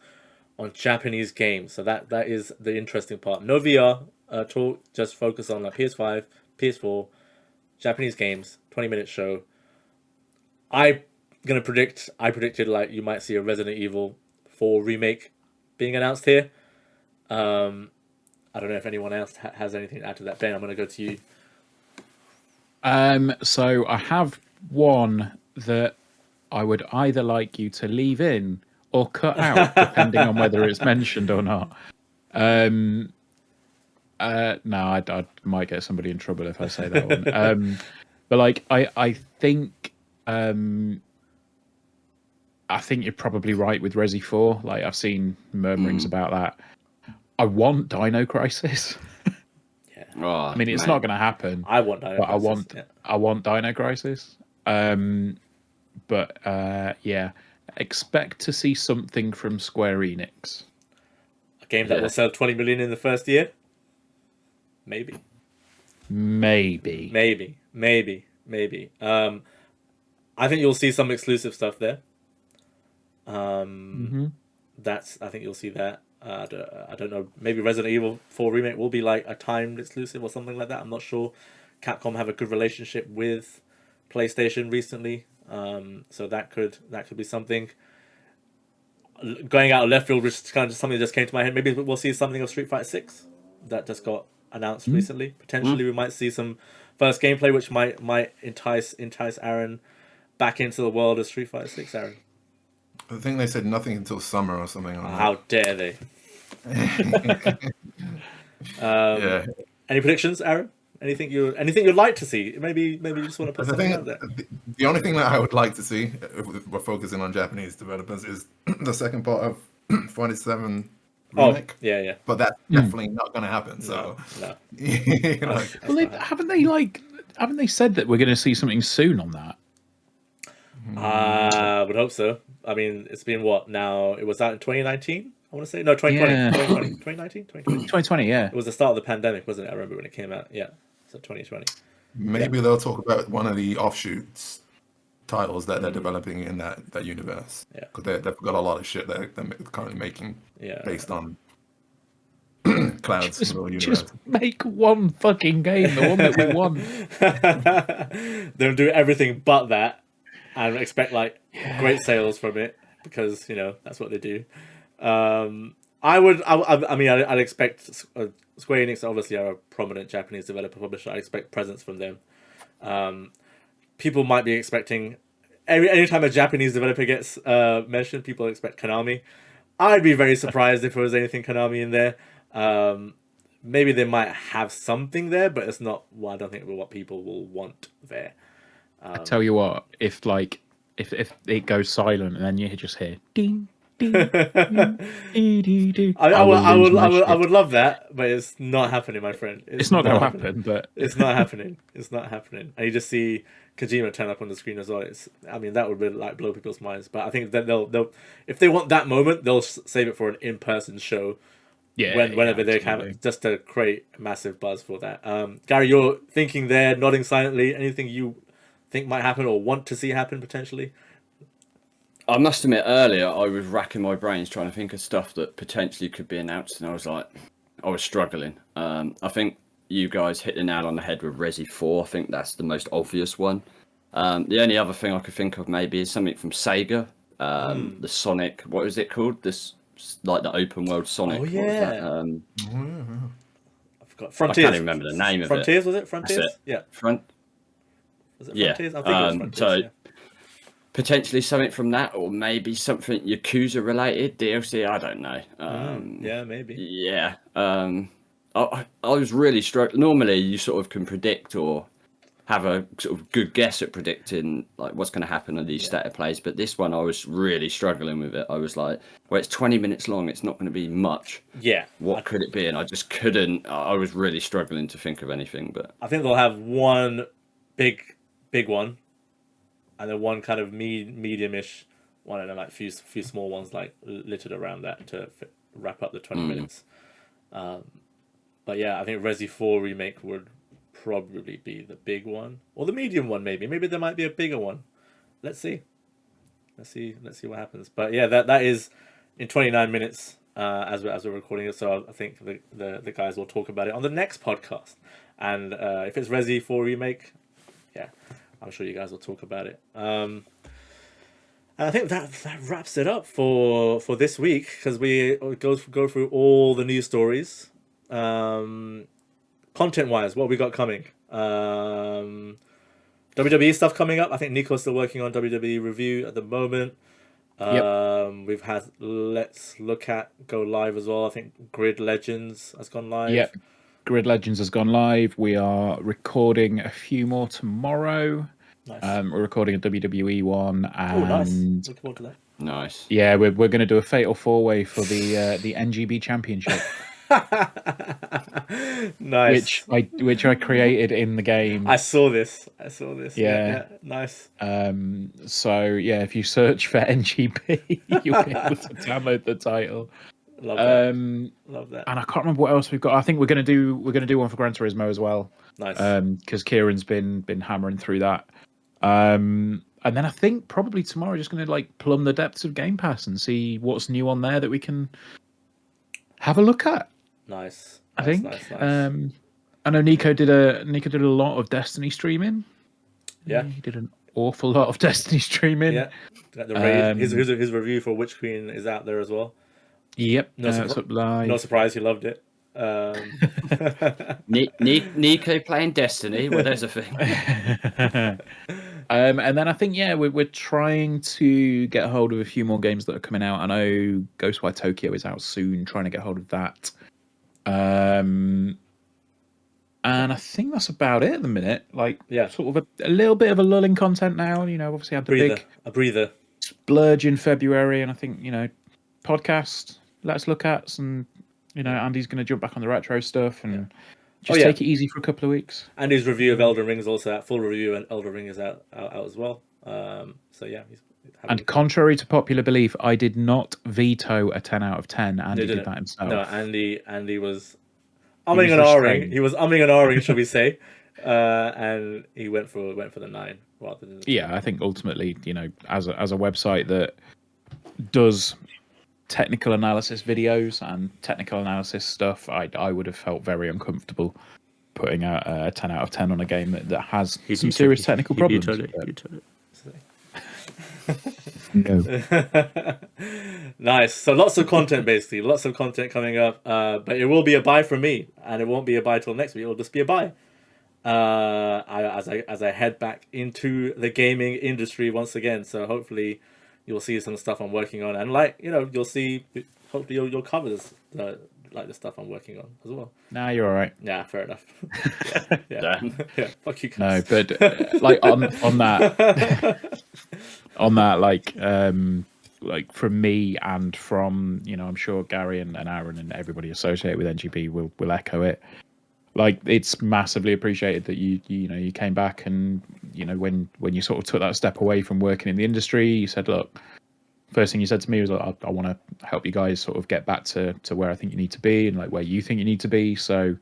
S1: on Japanese games. So that is the interesting part. No VR talk, just focus on like PS5, PS4, Japanese games, 20-minute show. I predicted like you might see a Resident Evil 4 remake being announced here. I don't know if anyone else has anything to add to that. Ben, I'm going to go to you.
S4: So I have one that I would either like you to leave in or cut out, depending on whether it's mentioned or not. No, I might get somebody in trouble if I say that one. But like, I think you're probably right with Resi 4. Like, I've seen murmurings about that. I want Dino Crisis.
S2: Oh,
S4: I mean, it's not going to happen.
S1: I want Dino Crisis.
S4: I want Dino Crisis. But yeah, expect to see something from Square Enix.
S1: A game that will sell 20 million in the first year? Maybe. I think you'll see some exclusive stuff there. I think you'll see that. I don't know. Maybe Resident Evil 4 remake will be like a timed exclusive or something like that. I'm not sure. Capcom have a good relationship with PlayStation recently, so that could be something. Going out of left field, which is kind of just something that just came to my head. Maybe we'll see something of Street Fighter 6 that just got announced recently. Potentially, we might see some first gameplay, which might entice Aaron back into the world of Street Fighter 6. Aaron,
S3: I think they said nothing until summer or something.
S1: How dare they? Any predictions, Aaron? Anything you'd like to see? Maybe you just want to put something out there.
S3: The only thing that I would like to see, if we're focusing on Japanese developers, is the second part of 47 remake.
S1: Yeah.
S3: But that's definitely not going to happen. So,
S1: no.
S4: Well, haven't they said that we're going to see something soon on that?
S1: I would hope so. I mean, it's been what now? It was out in 2019, I want to say. No, 2020.
S4: Yeah.
S1: 2019? 2020.
S4: 2020, yeah.
S1: It was the start of the pandemic, wasn't it? I remember when it came out. Yeah. So 2020.
S3: Maybe they'll talk about one of the offshoots titles that they're developing in that universe.
S1: Yeah.
S3: Because they've got a lot of shit they're currently making based on Cloud's little universe.
S4: Just make one fucking game, the one that we want.
S1: They'll do everything but that and expect like great sales from it because that's what they do. I'd expect Square Enix obviously are a prominent Japanese developer publisher. I expect presence from them. People might be expecting anytime a Japanese developer gets mentioned, people expect Konami. I'd be very surprised if there was anything Konami in there. Maybe they might have something there, but it's not. Well, I don't think what people will want there.
S4: I tell you what, if it goes silent and then you just hear ding ding ding ding ding, ding,
S1: I would love that, but it's not happening, my friend.
S4: It's not going to happen, but
S1: it's not happening. It's not happening. And you just see Kojima turn up on the screen as well. That would really like blow people's minds. But I think that they'll if they want that moment, they'll save it for an in-person show. Whenever they can, just to create massive buzz for that. Gary, you're thinking there, nodding silently. Anything you think might happen or want to see happen potentially?
S2: I must admit, earlier I was racking my brains trying to think of stuff that potentially could be announced, and I was struggling. I think you guys hit the nail on the head with Resi 4. I think that's the most obvious one. The only other thing I could think of maybe is something from Sega. The Sonic, what is it called? This like the open world Sonic.
S1: Oh yeah. I forgot. Frontiers.
S2: I can't even remember the name of it.
S1: Frontiers, was it? Frontiers?
S2: That's it.
S1: Yeah. Was it
S2: Yeah.
S1: Frontiers? I think it was Frontiers.
S2: Potentially something from that, or maybe something Yakuza related DLC. I don't know.
S1: Yeah, maybe.
S2: Yeah. I was really struggling. Normally, you sort of can predict or have a sort of good guess at predicting like what's going to happen on these state of plays, but this one I was really struggling with it. I was like, well, it's 20 minutes long, it's not going to be much.
S1: Yeah.
S2: What could it be? And I just couldn't. I was really struggling to think of anything. But
S1: I think they'll have one big one, and then one kind of medium-ish one, and then like few small ones like littered around that to wrap up the 20 minutes. But yeah, I think Resi 4 remake would probably be the big one, or the medium one. Maybe there might be a bigger one. Let's see what happens. But yeah, that is in 29 minutes as we're recording it. So I think the guys will talk about it on the next podcast. And if it's Resi 4 remake, yeah, I'm sure you guys will talk about it. And I think that wraps it up for this week, because we go through all the news stories. Content-wise, what we got coming? WWE stuff coming up. I think Nico's still working on WWE review at the moment. We've had Let's Look At go live as well. I think Grid Legends has gone live.
S4: Yep, Grid Legends has gone live. We are recording a few more tomorrow.
S1: Nice.
S4: We're recording a WWE one. And
S1: nice. Looking forward to that.
S2: nice.
S4: Yeah, we're going to do a fatal 4-way for the NGB Championship.
S1: Nice.
S4: Which I created in the game.
S1: I saw this. Yeah. Nice.
S4: So yeah, if you search for NGB, you'll be able to download the title.
S1: Love that. Love that.
S4: And I can't remember what else we've got. I think we're gonna do one for Gran Turismo as well.
S1: Nice.
S4: Because Kieran's been hammering through that. And then I think probably tomorrow just gonna like plumb the depths of Game Pass and see what's new on there that we can have a look at.
S1: Nice.
S4: I think.
S1: Nice.
S4: I know Nico did a lot of Destiny streaming.
S1: Yeah,
S4: he did an awful lot of Destiny streaming.
S1: Yeah, the raid. His review for Witch Queen is out there as well.
S4: Yep, no
S1: surprise, he loved it.
S2: Nico playing Destiny. Well, there's a thing.
S4: And then I think we're trying to get hold of a few more games that are coming out. I know Ghostwire Tokyo is out soon. Trying to get hold of that. And I think that's about it at the minute. Sort of a little bit of a lull in content now. Obviously had the
S1: a breather
S4: splurge in February, and I think podcast. Let's look at, and Andy's going to jump back on the retro stuff and just take it easy for a couple of weeks.
S1: Andy's review of Elden Ring is also out. Full review and Elden Ring is out as well. So yeah,
S4: And contrary to popular belief, I did not veto a 10 out of 10. Andy did that himself.
S1: No, Andy was umming and ahhing. He was umming and ahhing, shall we say? And he went for the 9 rather than.
S4: Yeah, I think ultimately, as a website that does technical analysis videos and technical analysis stuff, I would have felt very uncomfortable putting out a 10 out of 10 on a game that has some serious technical problems.
S1: You told it.
S4: No.
S1: Nice. So lots of content, basically. Lots of content coming up. But it will be a buy from me, and it won't be a buy till next week. It'll just be a buy. As I head back into the gaming industry once again. So hopefully you'll see some stuff I'm working on, and you'll see. Hopefully you'll cover this. The stuff I'm working on as well.
S4: Nah, you're all right.
S1: Yeah, fair enough. Yeah. Fuck you guys.
S4: No, but on that, like from me and from I'm sure Gary and Aaron and everybody associated with NGP will echo it. Like, it's massively appreciated that you came back, and when you sort of took that step away from working in the industry, you said, look. First thing you said to me was, like, I want to help you guys sort of get back to where I think you need to be and like where you think you need to be. So,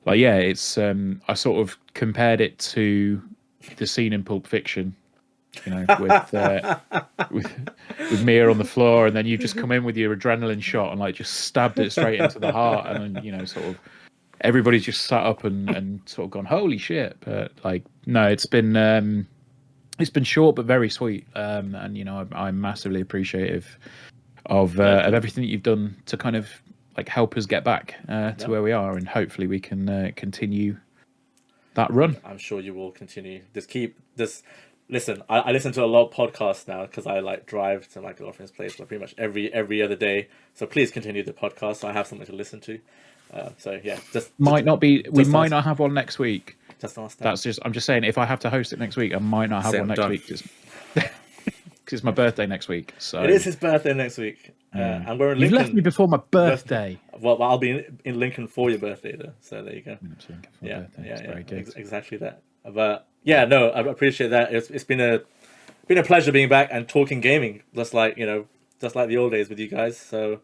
S4: like, yeah, it's I sort of compared it to the scene in Pulp Fiction, with Mia on the floor, and then you just come in with your adrenaline shot and like just stabbed it straight into the heart, and then sort of everybody's just sat up and sort of gone, holy shit! But like, no, it's been short but very sweet, and I'm massively appreciative of everything that you've done to kind of like help us get back to where we are, and hopefully we can continue that run.
S1: I'm sure you will continue. Listen, I listen to a lot of podcasts now because I like drive to my girlfriend's place like pretty much every other day. So please continue the podcast so I have something to listen to. So yeah,
S4: might not have one next week.
S1: Just ask that.
S4: That's just. I'm just saying, if I have to host it next week, I might not have one next week. Because it's my birthday next week. So
S1: it is his birthday next week. And we're in Lincoln.
S4: You've left me before my birthday.
S1: Well, I'll be in Lincoln for your birthday, though. So there you go.
S4: Yeah, very good.
S1: Exactly that. But yeah, no, I appreciate that. It's been a pleasure being back and talking gaming, just like the old days with you guys. So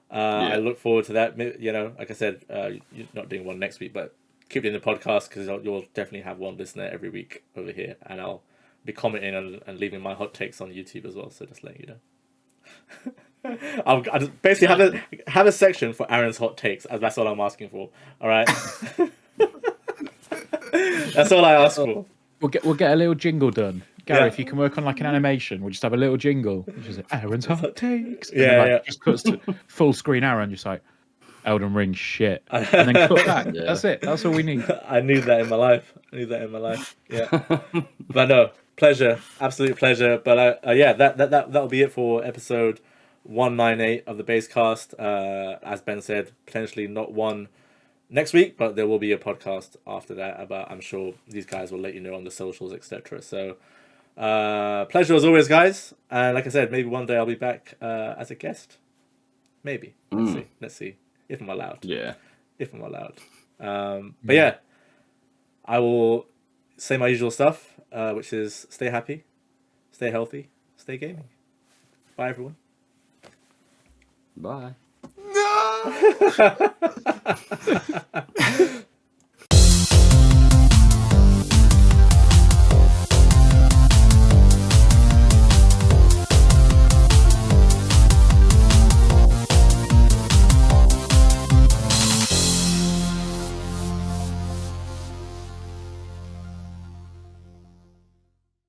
S1: I look forward to that. Like I said, you're not doing one next week, but keep doing the podcast because you'll definitely have one listener every week over here, and I'll be commenting and leaving my hot takes on YouTube as well. So just letting you know. I'll just basically have a section for Aaron's hot takes. That's all I'm asking for. All right. That's all I ask for.
S4: We'll get a little jingle done. Gary, if you can work on like an animation, we'll just have a little jingle, which is Aaron's hot takes. Just cuts to full screen Aaron, just like Elden Ring shit, and then cut back. Yeah. That's it. That's all we need.
S1: I need that in my life. Yeah. But no, pleasure, absolute pleasure. But that'll be it for episode 198 of the Basecast. As Ben said, potentially not one next week, but there will be a podcast after that. But I'm sure these guys will let you know on the socials, etc. So, pleasure as always, guys. And like I said, maybe one day I'll be back as a guest. Maybe. Let's see. If I'm allowed.
S2: Yeah.
S1: If I'm allowed. But yeah, I will say my usual stuff, which is stay happy, stay healthy, stay gaming. Bye, everyone.
S2: Bye.
S3: No!